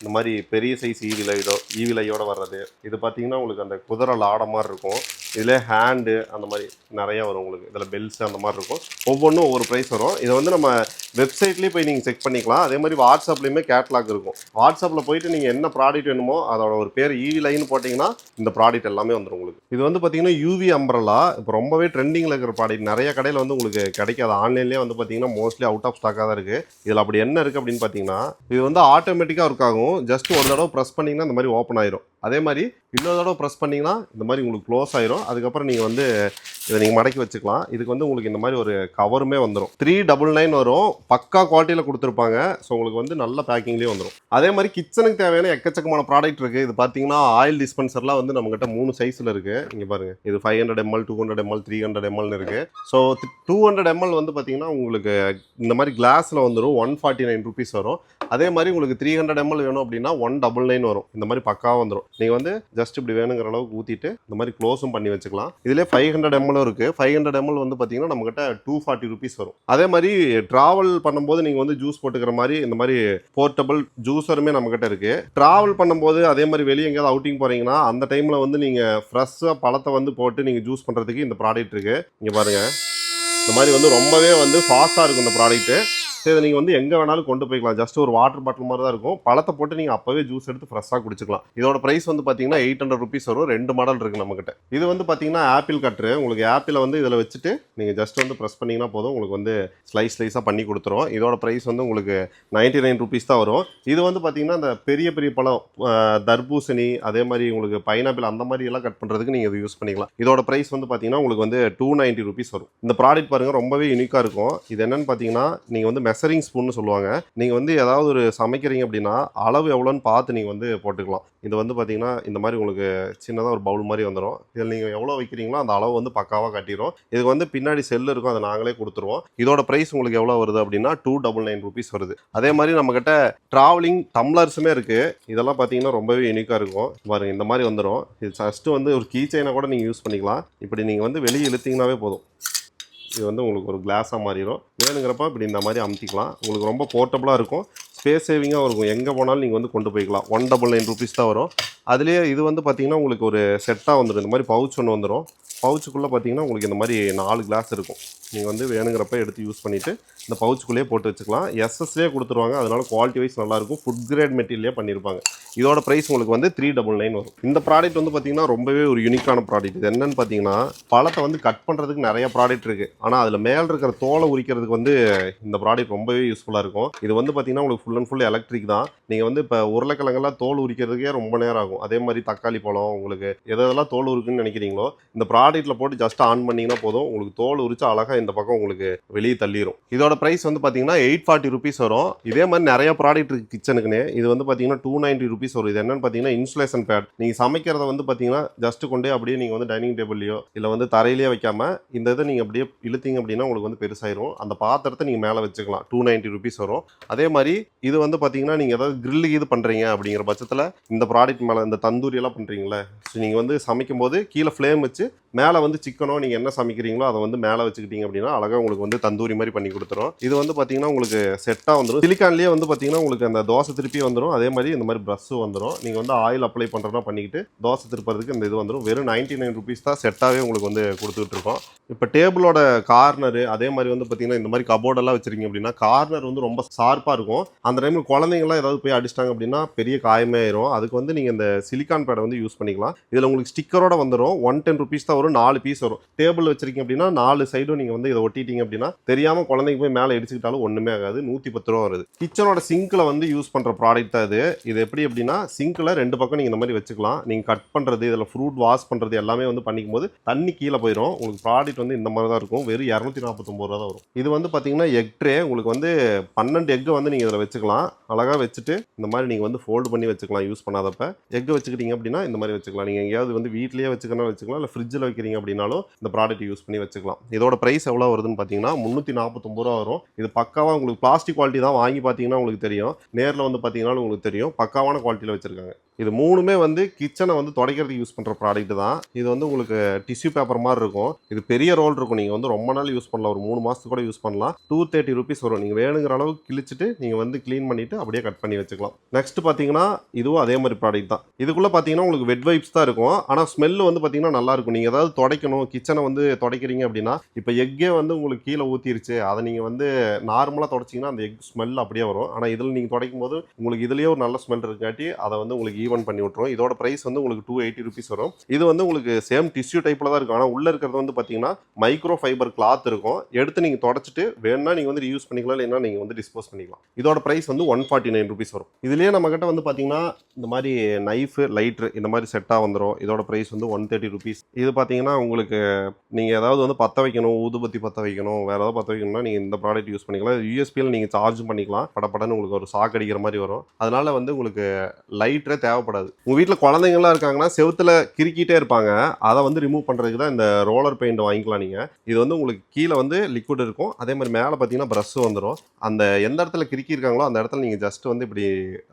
இந்த மாதிரி பெரிய சைஸ் ஈவி லையோட வர்றது. இது பார்த்தீங்கன்னா உங்களுக்கு அந்த குதிரை லாட மாதிரி இருக்கும். இதில் ஹேண்டு அந்த மாதிரி நிறையா வரும் உங்களுக்கு. இதில் பெல்ஸ் அந்த மாதிரி இருக்கும். ஒவ்வொன்றும் ஒவ்வொரு ப்ரைஸ் வரும். இதை வந்து நம்ம வெப்சைட்லேயே போய் நீங்கள் செக் பண்ணிக்கலாம். அதே மாதிரி வாட்ஸ்அப்லேயுமே கேட்லாக் இருக்கும். வாட்ஸ்அப்பில் போயிட்டு நீங்கள் என்ன ப்ராடக்ட் வேணுமோ அதோட ஒரு பேர் ஈவி லைன்னு போட்டிங்கன்னா இந்த ப்ராடக்ட் எல்லாமே வந்துடும் உங்களுக்கு. இது வந்து பார்த்தீங்கன்னா யூவி அம்பரலா இப்போ ரொம்பவே ட்ரெண்டிங்கில் இருக்கிற ப்ராடக்ட். நிறைய கடையில் வந்து உங்களுக்கு கிடைக்காது. ஆன்லைன்லேயே வந்து பார்த்தீங்கன்னா மோஸ்ட்லி அவுட் ஆஃப் ஸ்டாக்காக தான் இருக்குது. இதில் அப்படி என்ன இருக்குது அப்படின்னு பார்த்தீங்கன்னா இது வந்து ஆட்டோமேட்டிக்காக ஒர்க் ஆகும். ஜஸ்ட் ஒரு தடவை ப்ரெஸ் பண்ணிங்கன்னா இந்த மாதிரி ஓப்பன் ஆயிரும். அதே மாதிரி இன்னொரு தடவை ப்ரெஸ் பண்ணிங்கன்னா இந்த மாதிரி உங்களுக்கு க்ளோஸ் ஆயிரும். அதுக்கப்புறம் நீங்கள் வந்து இதை நீங்கள் மடக்கி வச்சுக்கலாம். இதுக்கு வந்து உங்களுக்கு இந்த மாதிரி ஒரு கவருமே வந்துடும். 399 வரும். பக்கா குவாலிட்டியில் கொடுத்துருப்பாங்க. ஸோ உங்களுக்கு வந்து நல்ல பேக்கிங்லேயே வந்துடும். அதே மாதிரி கிச்சனுக்கு தேவையான எக்கச்சக்கமான ப்ராடக்ட் இருக்குது. இது பார்த்தீங்கன்னா ஆயில் டிஸ்பென்சர்லாம் வந்து நம்மகிட்ட 3 சைஸில் இருக்குது. இங்கே பாருங்கள், இது 500 ml 200 ml 300 ml இருக்குது. ஸோ 200 ml வந்து பார்த்தீங்கன்னா உங்களுக்கு இந்த மாதிரி கிளாஸில் வந்துடும். 149 rupees வரும். அதே மாதிரி உங்களுக்கு 300 ml வேணும் அப்படின்னா 199 வரும். இந்த மாதிரி பக்காவாக வந்துடும். நீங்கள் வந்து ஜஸ்ட் இப்படி வேணுங்கிற அளவுக்கு ஊற்றிட்டு இந்த மாதிரி க்ளோஸும் பண்ணி வச்சுக்கலாம். இதிலே 500 ml இருக்குது. 500 ml வந்து பார்த்தீங்கன்னா நம்மகிட்ட 240 rupees வரும். அதே மாதிரி ட்ராவல் பண்ணும்போது நீங்கள் வந்து ஜூஸ் போட்டுக்கிற மாதிரி இந்த மாதிரி போர்ட்டபிள் ஜூஸருமே நம்மகிட்ட இருக்குது. ட்ராவல் பண்ணும்போது அதே மாதிரி வெளியே எங்கேயாவது அவுட்டிங் போகிறீங்கன்னா அந்த டைமில் வந்து நீங்கள் ஃப்ரெஷ்ஷாக பழத்தை வந்து போட்டு நீங்கள் ஜூஸ் பண்ணுறதுக்கு இந்த ப்ராடக்ட் இருக்குது. இங்கே பாருங்கள், இந்த மாதிரி வந்து ரொம்பவே வந்து ஃபாஸ்ட்டாக இருக்கும் இந்த ப்ராடக்ட்டு. ஸோ இதை நீங்கள் வந்து எங்கே வேணாலும் கொண்டு போய்க்கலாம். ஜஸ்ட் ஒரு வாட்டர் பாட்டில் மாதிரி தான் இருக்கும். பழத்தை போட்டு நீங்கள் அப்போவே ஜூஸ் எடுத்து ஃப்ரெஷ்ஷாக குடிச்சிக்கலாம். இதோட ப்ரைஸ் வந்து பார்த்தீங்கன்னா 800 ருபீஸ் வரும். 2 மாடல் இருக்குது நம்மக்கிட்ட. இது வந்து பார்த்தீங்கன்னா ஆப்பிள் கட்ரு. உங்களுக்கு ஆப்பிளை வந்து இதில் வச்சுட்டு நீங்கள் ஜஸ்ட் வந்து ப்ரெஸ் பண்ணிங்கன்னா போதும், உங்களுக்கு வந்து ஸ்லைஸாக பண்ணி கொடுத்துரும். இதோட ப்ரைஸ் வந்து உங்களுக்கு 99 ருபீஸ் தான் வரும். இது வந்து பார்த்தீங்கன்னா இந்த பெரிய பெரிய பழம் தர்பூசணி அதே மாதிரி உங்களுக்கு பைனாப்பிள் அந்த மாதிரி எல்லாம் கட் பண்ணுறதுக்கு நீங்கள் இது யூஸ் பண்ணிக்கலாம். இதோட ப்ரைஸ் வந்து பார்த்தீங்கன்னா உங்களுக்கு வந்து 290 ருபீஸ் வரும். இந்த ப்ராடக்ட் பாருங்கள் ரொம்பவே யூனிக்காக இருக்கும். இது என்னன்னு பார்த்தீங்கன்னா நீங்கள் வந்து மெஷரிங் ஸ்பூன்னு சொல்லுவாங்க. நீங்கள் வந்து ஏதாவது ஒரு சமைக்கிறீங்க அப்படின்னா அளவு எவ்வளோன்னு பார்த்து நீங்கள் வந்து போட்டுக்கலாம். இது வந்து பார்த்தீங்கன்னா இந்த மாதிரி உங்களுக்கு சின்னதாக ஒரு பவுல் மாதிரி வந்துடும். இதில் நீங்கள் எவ்வளோ வைக்கிறீங்களோ அந்த அளவு வந்து பக்காவாக காட்டிடும். இதுக்கு வந்து பின்னாடி செல் இருக்கும், அதை நாங்களே கொடுத்துருவோம். இதோட ப்ரைஸ் உங்களுக்கு எவ்வளோ வருது அப்படின்னா 299 ருபீஸ் வருது. அதே மாதிரி நம்மக்கிட்ட ட்ராவலிங் டம்ளர்ஸுமே இருக்குது. இதெல்லாம் பார்த்தீங்கன்னா ரொம்பவே யூனிக்காக இருக்கும். பாருங்க இந்த மாதிரி வந்துடும். இது ஜஸ்ட்டு வந்து ஒரு கீ செயினை கூட நீங்கள் யூஸ் பண்ணிக்கலாம். இப்படி நீங்கள் வந்து வெளியே இழுத்தீங்கன்னாவே போதும், இது வந்து உங்களுக்கு ஒரு கிளாஸாக மாறிடும். வேணுங்கிறப்ப இப்படி இந்த மாதிரி அமுத்திக்கலாம். உங்களுக்கு ரொம்ப போர்ட்டபுளாக இருக்கும், ஸ்பேஸ் சேவிங்காக இருக்கும். எங்கே போனாலும் நீங்கள் வந்து கொண்டு போய்க்கலாம். 199 ருபீஸ் தான் வரும். அதுலேயே இது வந்து பார்த்தீங்கன்னா உங்களுக்கு ஒரு செட்டாக வந்துடும். இந்த மாதிரி பவுச் ஒன்று வந்துடும். பவுச்சுக்குள்ளே பார்த்தீங்கன்னா உங்களுக்கு இந்த மாதிரி 4 கிளாஸ் இருக்கும். நீங்கள் வந்து வேணுங்கிறப்ப எடுத்து யூஸ் பண்ணிவிட்டு இந்த பவுச்சுக்குள்ளேயே போட்டு வச்சுக்கலாம். எஸ்எஸ்லேயே கொடுத்துருவாங்க, அதனால குவாலிட்டி வைஸ் நல்லாயிருக்கும். ஃபுட் கிரேட் மெட்டீரியலே பண்ணியிருப்பாங்க. இதோட ப்ரைஸ் உங்களுக்கு வந்து 399 வரும். இந்த ப்ராடக்ட் வந்து பார்த்தீங்கன்னா ரொம்பவே ஒரு யூனிக்கான ப்ராடக்ட். இது என்னன்னு பார்த்தீங்கன்னா பழத்தை வந்து கட் பண்ணுறதுக்கு நிறைய ப்ராடக்ட் இருக்குது. ஆனால் அதில் மேலே இருக்கிற தோலை உரிக்கிறதுக்கு வந்து இந்த ப்ராடக்ட் ரொம்பவே யூஸ்ஃபுல்லாக இருக்கும். இது வந்து பார்த்தீங்கன்னா உங்களுக்கு ஃபுல் அண்ட் ஃபுல் எலக்ட்ரிக் தான். நீங்கள் வந்து இப்போ உருளைக்கிழங்கெல்லாம் தோல் உரிக்கிறதுக்கே ரொம்ப நேரம் ஆகும். அதே மாதிரி தக்காளி பழம் உங்களுக்கு எதெல்லாம் தோல் உரிக்குன்னு நினைக்கிறீங்களோ இந்த ப்ராடக்ட்டில் போட்டு ஜஸ்ட் ஆன் பண்ணிங்கன்னா போதும், உங்களுக்கு தோல் உரிச்சு அழகாக இந்த பக்கம் உங்களுக்கு வெளியே தள்ளிடும். இதோட ப்ரைஸ் வந்து பார்த்தீங்கன்னா 840 ருபீஸ் வரும். இதே மாதிரி நிறைய ப்ராடக்ட் இருக்குது கிச்சனுக்குன்னு. இது வந்து பார்த்தீங்கன்னா 290 ருபீஸ் வரும். இது என்னன்னு பார்த்தீங்கன்னா இன்சுலேஷன் பேட். நீங்கள் சமைக்கிறத வந்து பார்த்தீங்கன்னா ஜஸ்ட் கொண்டே அப்படியே நீங்கள் வந்து டைனிங் டேபிள்லையோ இல்லை வந்து தரையிலேயே வைக்காம இந்த இதை நீங்கள் அப்படியே இழுத்தீங்க அப்படின்னா உங்களுக்கு வந்து பெருசாயிரும். அந்த பாத்திரத்தை நீங்கள் மேலே வச்சுக்கலாம். 290 ருபீஸ் வரும். அதே மாதிரி இது வந்து பார்த்தீங்கன்னா நீங்கள் ஏதாவது கிரில்லு இது பண்ணுறீங்க அப்படிங்கிற பட்சத்தில் இந்த ப்ராடக்ட் மேலே இந்த தந்தூரி எல்லாம் பண்ணுறீங்களே, ஸோ நீங்கள் வந்து சமைக்கும் போது கீழே ஃப்ளேம் வச்சு மேலே வந்து சிக்கனோ நீங்கள் என்ன சமைக்கிறீங்களோ அதை வந்து மேலே வச்சுக்கிட்டீங்க அப்படின்னா அழகாக உங்களுக்கு வந்து தந்தூரி மாதிரி பண்ணி கொடுத்துரும். இது வந்து பார்த்தீங்கன்னா உங்களுக்கு செட்டாக வந்துடும். சிலிக்கான்லேயே வந்து பார்த்தீங்கன்னா உங்களுக்கு அந்த தோசை திருப்பி வந்துடும். அதே மாதிரி இந்த மாதிரி ப்ரஷ்ஷும் வந்துடும். நீங்கள் வந்து ஆயில் அப்ளை பண்ணுறதா பண்ணிக்கிட்டு தோசை திருப்பறதுக்கு இந்த இது வந்துடும். வெறும் 99 ருபீஸ் தான் செட்டாகவே உங்களுக்கு வந்து கொடுத்துட்டு இருக்கோம். இப்போ டேபிளோட கார்னரு அதே மாதிரி வந்து பார்த்தீங்கன்னா இந்த மாதிரி கபோர்டெல்லாம் வச்சிருக்கீங்க அப்படின்னா கார்னர் வந்து ரொம்ப ஷார்ப்பாக இருக்கும். அந்த டைமில் குழந்தைங்களாம் ஏதாவது போய் அடிச்சிட்டாங்க அப்படின்னா பெரிய காயமே ஆயிரும். அதுக்கு வந்து நீங்கள் இந்த சிலிக்கான் பேடை வந்து யூஸ் பண்ணிக்கலாம். இதில் உங்களுக்கு ஸ்டிக்கரோட வந்துடும். 110 ருபீஸ் தான் வரும். 4 பீஸ் வரும். டேபிள் வச்சிருக்கீங்க அப்படின்னா 4 சைடும் நீங்கள் வந்து இதை ஒட்டிட்டீங்க அப்படின்னா தெரியாமல் குழந்தைங்க போய் மேலே இடிச்சுக்கிட்டாலும் ஒன்றுமே ஆகாது. 110 ரூபா வருது. கிச்சனோட சிங்கில் வந்து யூஸ் பண்ணுற ப்ராடக்ட் தான் இது. இது எப்படி அப்படின்னா சிங்கில் 2 பக்கம் நீங்கள் இந்த மாதிரி வச்சுக்கலாம். நீங்கள் கட் பண்ணுறது இதில் ஃப்ரூட் வாஷ் பண்ணுறது எல்லாமே வந்து பண்ணிக்கும் போது தண்ணி கீழே போயிடும். உங்களுக்கு ப்ராடக்ட் வந்து இந்த மாதிரி தான் இருக்கும். வெறும் 249 ரூபா தான் வரும். இது வந்து பார்த்தீங்கன்னா எக் ட்ரே. உங்களுக்கு வந்து 12 எக்கு வந்து நீங்கள் இதில் வச்சுக்கலாம். அழகாக வச்சுட்டு இந்த மாதிரி நீங்கள் வந்து ஃபோல்டு பண்ணி வச்சுக்கலாம். யூஸ் பண்ணாதப்ப எக்கு வச்சுக்கிட்டீங்க அப்படின்னா இந்த மாதிரி வச்சுக்கலாம். நீங்கள் எங்கேயாவது வந்து வீட்லேயே வச்சுக்கணும் வச்சுக்கலாம், இல்லை ஃப்ரிட்ஜில் வைக்கிறீங்க அப்படின்னாலும் இந்த ப்ராடக்ட் யூஸ் பண்ணி வச்சுக்கலாம். இதோட ப்ரைஸ் எவ்வளோ வருதுன்னு பார்த்தீங்கன்னா 349 ரூபா வரும். இது பக்காவாக உங்களுக்கு பிளாஸ்டிக் குவாலிட்டி தான். வாங்கி பார்த்தீங்கன்னா உங்களுக்கு தெரியும், நேரில் வந்து பார்த்தீங்கன்னா உங்களுக்கு தெரியும், பக்காவான குவாலிட்டியில் வச்சுருக்காங்க. இது மூணுமே வந்து கிச்சனை வந்து துடைக்கிறதுக்கு யூஸ் பண்ணுற ப்ராடக்ட் தான். இது வந்து உங்களுக்கு டிஷ்யூ பேப்பர் மாதிரி இருக்கும். இது பெரிய ரோல் இருக்கும். நீங்கள் வந்து ரொம்ப நாள் யூஸ் பண்ணலாம். ஒரு 3 மாதத்துக்கு கூட யூஸ் பண்ணலாம். 230 ருபீஸ் வரும். நீங்கள் வேணுங்கிற அளவுக்கு கிழிச்சிட்டு நீங்கள் வந்து க்ளீன் பண்ணிவிட்டு அப்படியே கட் பண்ணி வச்சுக்கலாம். நெக்ஸ்ட் பார்த்தீங்கன்னா இதுவும் அதே மாதிரி ப்ராடக்ட் தான். இதுக்குள்ளே பார்த்தீங்கன்னா உங்களுக்கு வெட் வைப்ஸ் தான் இருக்கும். ஆனால் ஸ்மெல்லு வந்து பார்த்தீங்கன்னா நல்லாயிருக்கும். நீங்கள் ஏதாவது துடைக்கணும், கிச்சனை வந்து துடைக்கிறீங்க அப்படின்னா இப்போ எக்கே வந்து உங்களுக்கு கீழே ஊற்றிருச்சு, அதை நீங்கள் வந்து நார்மலாக துடைச்சிங்கன்னா அந்த எக் ஸ்மெல் அப்படியே வரும். ஆனால் இதில் நீங்கள் துடைக்கும் போது உங்களுக்கு இதுலேயே ஒரு நல்ல ஸ்மெல் இருக்காட்டி அதை வந்து உங்களுக்கு ஈவன் பண்ணி விட்டுரும். இதோட பிரைஸ் வந்து உங்களுக்கு 280 ருபீஸ் வரும். இது வந்து உங்களுக்கு சேம் டிஷ்யூ டைப்ல தான் இருக்கும். ஆனால் உள்ள இருக்கிறது வந்து பார்த்தீங்கன்னா மைக்ரோ ஃபைபர் கிளாத் இருக்கும். எடுத்து நீங்கள் தொடச்சிட்டு வேணும்னா நீங்கள் வந்து யூஸ் பண்ணிக்கலாம், இல்லைன்னா நீங்கள் வந்து டிஸ்போஸ் பண்ணிக்கலாம். இதோட பிரைஸ் வந்து 149 ருபீஸ் வரும். இதுலேயே நம்ம கிட்ட வந்து பார்த்தீங்கன்னா இந்த மாதிரி நைஃபு லைட்ரு இந்த மாதிரி செட்டாக வந்துடும். இதோட பிரைஸ் வந்து 130 ருபீஸ். இது பார்த்தீங்கன்னா உங்களுக்கு நீங்கள் ஏதாவது வந்து பற்ற வைக்கணும், ஊதுபத்தி பற்ற வைக்கணும், வேறு ஏதாவது பற்ற வைக்கணும்னா நீங்கள் இந்த ப்ராடக்ட் யூஸ் பண்ணிக்கலாம். யூஎஸ்பியில் நீங்கள் சார்ஜும் பண்ணிக்கலாம். படப்படன்னு உங்களுக்கு ஒரு ஷாக் அடிக்கிற மாதிரி வரும். அதனால வந்து உங்களுக்கு லைட்டரே தேவைப்படாது. உங்கள் வீட்டில் குழந்தைங்களாம் இருக்காங்கன்னா செவுத்துல கிறுக்கிட்டே இருப்பாங்க, அதை வந்து ரிமூவ் பண்ணுறதுக்கு தான் இந்த ரோலர் பெயிண்ட் வாங்கிக்கலாம் நீங்கள். இது வந்து உங்களுக்கு கீழே வந்து லிக்விட் இருக்கும். அதே மாதிரி மேலே பார்த்தீங்கன்னா ப்ரஷ் வந்துடும். அந்த எந்த இடத்துல கிறுக்கி இருக்காங்களோ அந்த இடத்துல நீங்கள் ஜஸ்ட் வந்து இப்படி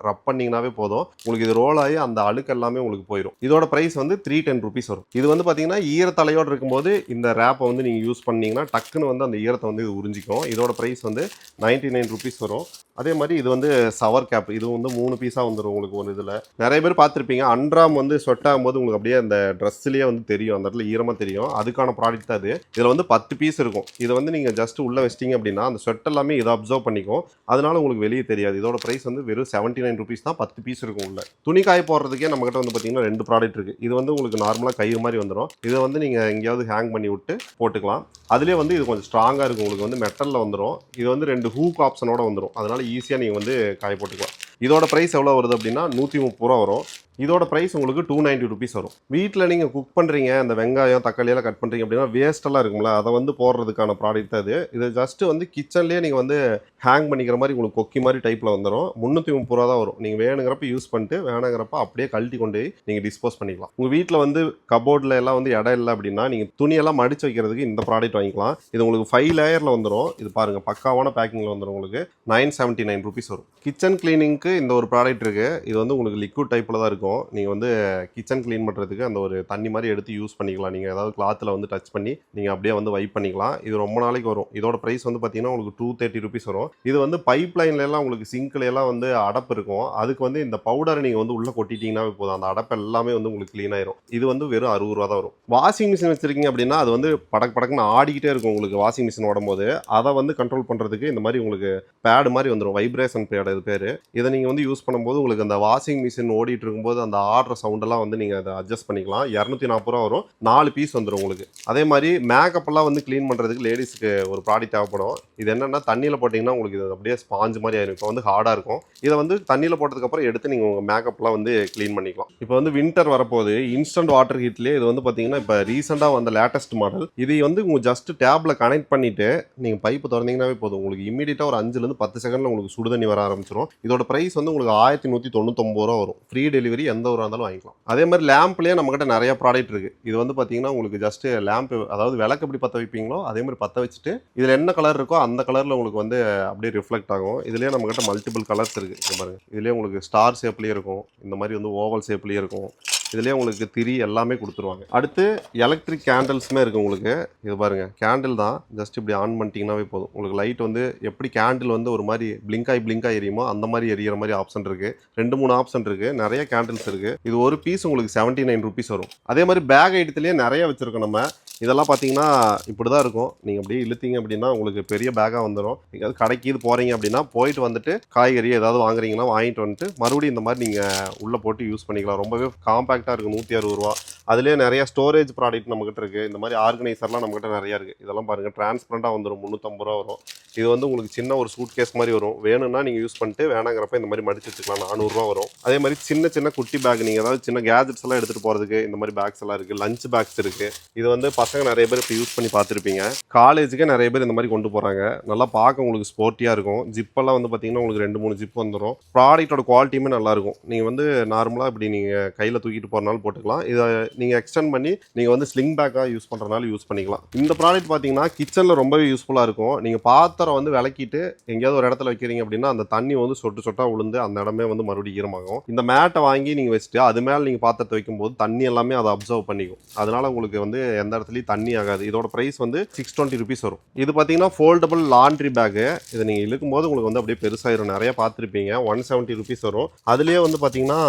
ரப் பண்ணிங்கனாவே போதும். உங்களுக்கு இது ரோல் ஆகி அந்த அழுக்கு எல்லாமே உங்களுக்கு போயிடும். இதோட ப்ரைஸ் வந்து 310 ருபீஸ் வரும். இது வந்து பார்த்தீங்கன்னா ஈரத்தலையோடு இருக்கும்போது இந்த ரேப்பை வந்து நீங்கள் யூஸ் பண்ணீங்கன்னா டக்குன்னு வந்து அந்த ஈரத்தை வந்து இது உறிஞ்சிக்கும். இதோட ப்ரைஸ் வந்து 99 ருபீஸ் வரும். அதே மாதிரி இது வந்து சவர் கேப். இது வந்து 3 பீஸாக வந்துடும் உங்களுக்கு ஒரு இதில். நிறைய நிறைய பேர் பார்த்துருப்பீங்க அன்றாம் வந்து ஸ்வெட் ஆகும்போது உங்களுக்கு அப்படியே அந்த ட்ரெஸ்லேயே வந்து தெரியும், அந்த இடத்துல ஈரமாக தெரியும். அதுக்கான ப்ராடக்ட் தான் அது. இதில் வந்து 10 பீஸ் இருக்கும். இதை வந்து நீங்கள் ஜஸ்ட் உள்ளே வச்சிட்டிங்க அப்படின்னா அந்த ஸ்வெட் எல்லாமே இதை அப்சர்வ் பண்ணிக்கும். அதனால உங்களுக்கு வெளியே தெரியாது. இதோட ப்ரைஸ் வந்து வெறும் 79 ருபீஸ் தான். 10 பீஸ் இருக்கும் உள்ள. துணி காய போடுறதுக்கே நம்மகிட்ட வந்து பார்த்தீங்கன்னா 2 ப்ராடக்ட் இருக்குது. இது வந்து உங்களுக்கு நார்மலாக கயிறு மாதிரி வந்துடும். இதை வந்து நீங்கள் எங்கேயாவது ஹேங் பண்ணி விட்டு போட்டுக்கலாம். அதுலேயே வந்து இது கொஞ்சம் ஸ்ட்ராங்காக இருக்கும். உங்களுக்கு வந்து மெட்டலில் வந்துடும். இது வந்து 2 ஹூக் ஆப்ஷனோட வந்துடும். அதனால ஈஸியாக நீங்கள் வந்து காய போட்டுக்கலாம். இதோட ப்ரைஸ் எவ்வளோ வருது அப்படின்னா 130 ரூபா வரும். இதோட ப்ரைஸ் உங்களுக்கு 290 ருபீஸ் வரும். வீட்டில் நீங்கள் குக் பண்ணுறீங்க, இந்த வெங்காயம் தக்காளியெல்லாம் கட் பண்ணுறீங்க அப்படின்னா வேஸ்ட்டெல்லாம் இருக்கும்ல, அதை வந்து போடுறதுக்கான ப்ராடக்ட் தான் இது. இது ஜஸ்ட்டு வந்து கிச்சன்லேயே நீங்கள் வந்து ஹேங் பண்ணிக்கிற மாதிரி உங்களுக்கு கொக்கி மாதிரி டைப்பில் வந்துடும். 330 ரூபா தான் வரும். நீங்கள் வேணுங்கிறப்ப யூஸ் பண்ணிட்டு வேணுங்கிறப்ப அப்படியே கழட்டி கொண்டு போய் நீங்கள் டிஸ்போஸ் பண்ணிக்கலாம். உங்கள் வீட்டில் வந்து கபோர்டில் எல்லாம் வந்து இடம் இல்லை அப்படின்னா நீங்கள் துணியெல்லாம் மடித்து வைக்கிறதுக்கு இந்த ப்ராடக்ட் வாங்கிக்கலாம். இது உங்களுக்கு 5 லேயரில் வந்துடும். இது பாருங்கள், பக்காவான பேக்கிங்கில் வந்துடும். உங்களுக்கு 979 ருபீஸ் வரும். கிச்சன் கிளீனிங்க்கு இந்த ஒரு ப்ராடக்ட் இருக்குது. இது வந்து உங்களுக்கு லிக்விட் டைப்பில் தான் இருக்கும். நீங்கள் வந்து கிச்சன் க்ளீன் பண்ணுறதுக்கு அந்த ஒரு தண்ணி மாதிரி எடுத்து யூஸ் பண்ணிக்கலாம். நீங்கள் ஏதாவது கிளாத்தில் வந்து டச் பண்ணி நீங்கள் அப்படியே வந்து வைப் பண்ணிக்கலாம். இது ரொம்ப நாளைக்கு வரும். இதோட ப்ரைஸ் வந்து பார்த்தீங்கன்னா உங்களுக்கு 230 ருபீஸ் வரும். இது வந்து பைப் லைன்லாம் உங்களுக்கு சிங்க்ல எல்லாம் வந்து அடப்பு இருக்கும். அதுக்கு வந்து இந்த பவுடரை நீங்கள் வந்து உள்ளே கொட்டிட்டீங்கன்னாவே போதும். அந்த அடப்பு எல்லாமே வந்து உங்களுக்கு க்ளீன் ஆயிரும். இது வந்து வெறும் 60 ரூபா தான் வரும். வாஷிங் மிஷின் வச்சிருக்கீங்க அப்படின்னா அது வந்து படக்குன்னு ஆடிக்கிட்டே இருக்கும். உங்களுக்கு வாஷிங் மிஷின் ஓடும்போது அதை வந்து கண்ட்ரோல் பண்ணுறதுக்கு இந்த மாதிரி உங்களுக்கு பேடு மாதிரி வந்துடும். வைப்ரேஷன் பேடு இது பேர். இதை நீங்கள் வந்து யூஸ் பண்ணும்போது உங்களுக்கு அந்த வாஷிங் மிஷின் ஓடிட்டு இருக்கும்போது அந்த ஆடுற சவுண்டெல்லாம் வந்து நீங்கள் அதை அட்ஜஸ்ட் பண்ணிக்கலாம். 240 ரூபா வரும். 4 பீஸ் வந்துடும் உங்களுக்கு. அதே மாதிரி மேக்கப் எல்லாம் வந்து க்ளீன் பண்ணுறதுக்கு லேடிஸ்க்கு ஒரு ப்ராடக்ட் தேவைப்படும். இது என்னென்னா தண்ணியில் போட்டிங்கன்னா உங்களுக்கு இது அப்படியே ஸ்பாஞ்சு மாதிரி ஆயிருக்கும். இப்போ வந்து ஹார்டாக இருக்கும். இதை வந்து தண்ணியில் போட்டதுக்கப்புறம் எடுத்து நீங்கள் உங்கள் மேக்கப்லாம் வந்து க்ளீன் பண்ணிக்கலாம். இப்போ வந்து வின்டர் வரப்போகுது. இன்ஸ்டன்ட் வாட்டர் ஹீட்லேயே இது வந்து பார்த்தீங்கன்னா இப்போ ரீசெண்டாக வந்த லேட்டஸ்ட் மாடல். இது வந்து உங்கள் ஜஸ்ட் டேப்பில் கனெக்ட் பண்ணிவிட்டு நீங்கள் பைப்பு திறந்தீங்கன்னாவே போதும். உங்களுக்கு இமீடியட்டாக ஒரு 5லேருந்து 10 செகண்டில் உங்களுக்கு சுடு தண்ணி வர ஆரம்பிச்சிடும். இதோட ப்ரைஸ் வந்து உங்களுக்கு 1199 ரூபா வரும். ஃப்ரீ டெலிவரி எந்த ஒரு இருந்தாலும் வாங்கிக்கலாம். அதே மாதிரி லேம்ப்லேயே நம்மகிட்ட நிறைய ப்ராடக்ட் இருக்குது. இது வந்து பார்த்தீங்கன்னா உங்களுக்கு ஜஸ்ட் லேம்ப், அதாவது விளக்கு எப்படி பற்ற வைப்பீங்களோ அதே மாதிரி பற்ற வச்சுட்டு இதில் என்ன கலர் இருக்கோ அந்த கலரில் உங்களுக்கு வந்து அப்படியே ரிஃப்ளெக்ட் ஆகும். இதுலேயே நம்மகிட்ட மல்டிபிள் கலர்ஸ் இருக்குது. பாருங்க, இதுலேயே உங்களுக்கு ஸ்டார் ஷேப்லேயே இருக்கும். இந்த மாதிரி வந்து ஓவல் ஷேப்லேயே இருக்கும். இதுலேயே உங்களுக்கு திரி எல்லாமே கொடுத்துருவாங்க. அடுத்து எலக்ட்ரிக் கேண்டில்ஸுமே இருக்குது உங்களுக்கு. இது பாருங்கள், கேண்டில் தான். ஜஸ்ட் இப்படி ஆன் பண்ணிட்டீங்கன்னாவே போதும். உங்களுக்கு லைட் வந்து எப்படி கேண்டில் வந்து ஒரு மாதிரி பிளிங்காக எரியுமோ அந்த மாதிரி எரியிற மாதிரி ஆப்ஷன் இருக்குது. 2-3 ஆப்ஷன் இருக்குது. நிறைய கேண்டில்ஸ் இருக்குது. இது ஒரு பீஸ் உங்களுக்கு 79 ருபீஸ் வரும். அதே மாதிரி பேக் ஐட்டத்துலேயே நிறைய வச்சுருக்கோம் நம்ம. இதெல்லாம் பார்த்தீங்கன்னா இப்படி தான் இருக்கும். நீங்கள் அப்படியே இழுத்தீங்க அப்படின்னா உங்களுக்கு பெரிய பேக்காக வந்துடும். நீங்கள் அது கடைக்கு இது போகிறீங்க அப்படின்னா போயிட்டு வந்துட்டு காய்கறி ஏதாவது வாங்குறீங்கன்னா வாங்கிட்டு வந்துட்டு மறுபடியும் இந்த மாதிரி நீங்கள் உள்ளே போட்டு யூஸ் பண்ணிக்கலாம். ரொம்பவே காம்பேக்டாக இருக்குது. 160 ரூபா. அதுலேயே நிறைய ஸ்டோரேஜ் ப்ராடக்ட் நம்மகிட்ட இருக்குது. இந்த மாதிரி ஆர்கனைசர்லாம் நம்மகிட்ட நிறையா இருக்குது. இதெல்லாம் பாருங்கள், டிரான்ஸ்பரண்ட்டாக வந்துடும். 350 ரூபா வரும். இது வந்து உங்களுக்கு சின்ன ஒரு சூட் கேஸ் மாதிரி வரும். வேணும்னா நீங்கள் யூஸ் பண்ணிட்டு வேணாங்கிறப்ப இந்த மாதிரி மடிச்சு வச்சுக்கலாம். 400 ரூபா வரும். அதே மாதிரி சின்ன குட்டி பேக், நீங்கள் ஏதாவது சின்ன கேஜெட்ஸ் எல்லாம் எடுத்துகிட்டு போகிறதுக்கு இந்த மாதிரி பேக்ஸ் எல்லாம் இருக்குது. லஞ்ச் பேக்ஸ் இருக்குது. இது வந்து பசங்க நிறைய பேர் இப்போ யூஸ் பண்ணி பார்த்துருப்பீங்க. காலேஜுக்கே நிறைய பேர் இந்த மாதிரி கொண்டு போகிறாங்க. நல்லா பார்க்க உங்களுக்கு ஸ்போர்ட்டியாக இருக்கும். ஜிப்பெல்லாம் வந்து பார்த்தீங்கன்னா உங்களுக்கு 2-3 ஜிப் வந்துடும். ப்ராடக்ட்டோட குவாலிட்டியுமே நல்லாயிருக்கும். நீங்கள் வந்து நார்மலாக இப்படி நீங்கள் கையில் தூக்கிட்டு போகிறனாலும் போட்டுக்கலாம். இதை நீங்கள் எக்ஸ்டெண்ட் பண்ணி நீங்கள் வந்து ஸ்லிங் பேக்காக யூஸ் பண்ணுறதுனால யூஸ் பண்ணிக்கலாம். இந்த ப்ராடக்ட் பார்த்தீங்கன்னா கிச்சனில் ரொம்பவே யூஸ்ஃபுல்லாக இருக்கும். நீங்கள் பாத்திரம் வந்து விளக்கிட்டு எங்கேயாவது ஒரு இடத்துல வைக்கிறீங்க அப்படின்னா அந்த தண்ணி வந்து சொட்டாக விழுந்து அந்த இடமே வந்து மறுபடியும் ஈரமாகும். இந்த மேட்டை வாங்கி நீங்கள் வச்சுட்டு அது மேலே நீங்கள் பாத்திரத்தை வைக்கும்போது தண்ணி எல்லாமே அதை அப்சர்வ் பண்ணிக்கும். அதனால உங்களுக்கு வந்து எந்த இடத்துலையும் தண்ணி ஆகாது. இதோட ப்ரைஸ் வந்து 620 ருபீஸ் வரும். இது பார்த்தீங்கன்னா ஃபோல்டபுள் லாண்ட்ரி பேக்கு. இதை நீங்கள் இழுக்கும்போது உங்களுக்கு வந்து அப்படியே பெருசாயிரும். நிறைய பார்த்துருப்பீங்க. 170 ருபீஸ் வரும். அதுலேயே வந்து பார்த்தீங்கன்னா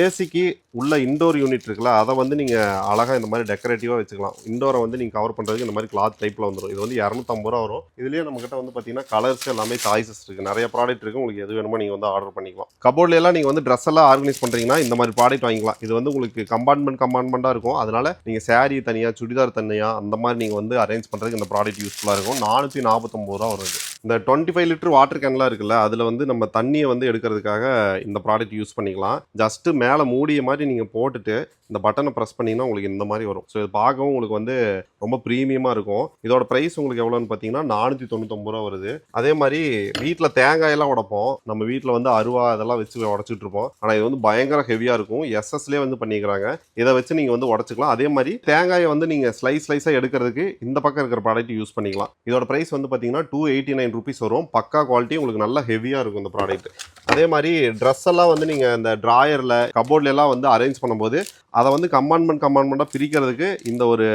ஏசிக்கு உள்ள இண்டோர் யூனிட் இருக்குல்ல, அதை வந்து நீங்கள் அழகாக இந்த மாதிரி டெக்கரேட்டிவாக வச்சுக்கலாம். இண்டோரை வந்து நீங்கள் கவர் பண்ணுறதுக்கு இந்த மாதிரி கிளாத் டைப்பில் வந்துடும். இது வந்து 250 ரூபா வரும். இதுலேயே நம்மகிட்ட வந்து பார்த்தீங்கன்னா கலர்ஸ் எல்லாமே சாய்ஸஸ் இருக்குது. நிறைய ப்ராடக்ட் இருக்குது. உங்களுக்கு எது வேணுமோ நீங்கள் வந்து ஆர்டர் பண்ணிக்கலாம். கபோர்ட்லாம் நீங்கள் வந்து ட்ரெஸ் எல்லாம் ஆர்கனைஸ் பண்ணுறீங்கன்னா இந்த மாதிரி ப்ராடக்ட் வாங்கிக்கலாம். இது வந்து உங்களுக்கு கம்பார்ட்மெண்ட்டாக இருக்கும். அதனால நீங்கள் சாரீ தனியாக, சுடிதார் தனியாக அந்த மாதிரி நீங்கள் வந்து அரேஞ்ச் பண்ணுறதுக்கு இந்த ப்ராடக்ட் யூஸ்ஃபுல்லாக இருக்கும். 449 ரூபா வருது. இந்த 25 லிட்டர் வாட்டர் கேன்லாம் இருக்குல்ல, அதில் வந்து நம்ம தண்ணியை வந்து எடுக்கிறதுக்காக இந்த ப்ராடக்ட் யூஸ் பண்ணிக்கலாம். ஜஸ்ட்டு மேலே மூடிய மாதிரி நீங்கள் போட்டுட்டு இந்த பட்டனை ப்ரெஸ் பண்ணிங்கன்னா உங்களுக்கு இந்த மாதிரி வரும். ஸோ இது பார்க்கவும் உங்களுக்கு வந்து ரொம்ப ப்ரீமியமாக இருக்கும். இதோட ப்ரைஸ் உங்களுக்கு எவ்வளோன்னு பார்த்தீங்கன்னா 499 ரூபா வருது. அதே மாதிரி வீட்டில் தேங்காயெல்லாம் உடைப்போம். நம்ம வீட்டில் வந்து அருவா இதெல்லாம் வச்சு உடச்சிட்டு இருப்போம். ஆனால் இது வந்து பயங்கர ஹெவியாக இருக்கும். எஸ்எஸ்லேயே வந்து பண்ணிக்கிறாங்க. இதை வச்சு நீங்கள் வந்து உடச்சிக்கலாம். அதே மாதிரி தேங்காயை வந்து நீங்கள் ஸ்லைஸாக எடுக்கிறதுக்கு இந்த பக்கம் இருக்கிற ப்ராடக்ட் யூஸ் பண்ணிக்கலாம். இதோட ப்ரைஸ் வந்து பார்த்தீங்கன்னா 289 ருபீஸ் வரும். பக்கா குவாலிட்டி, உங்களுக்கு நல்லா ஹெவியாக இருக்கும் இந்த ப்ராடக்ட். அதே மாதிரி ட்ரெஸ் எல்லாம் வந்து நீங்கள் இந்த ட்ராயரில் கபோர்ட்லாம் வந்து அரேஞ்ச் பண்ணும்போது அதை வந்து கம்பார்ட்மெண்ட்டாக பிரிக்கிறதுக்கு இந்த ஒரு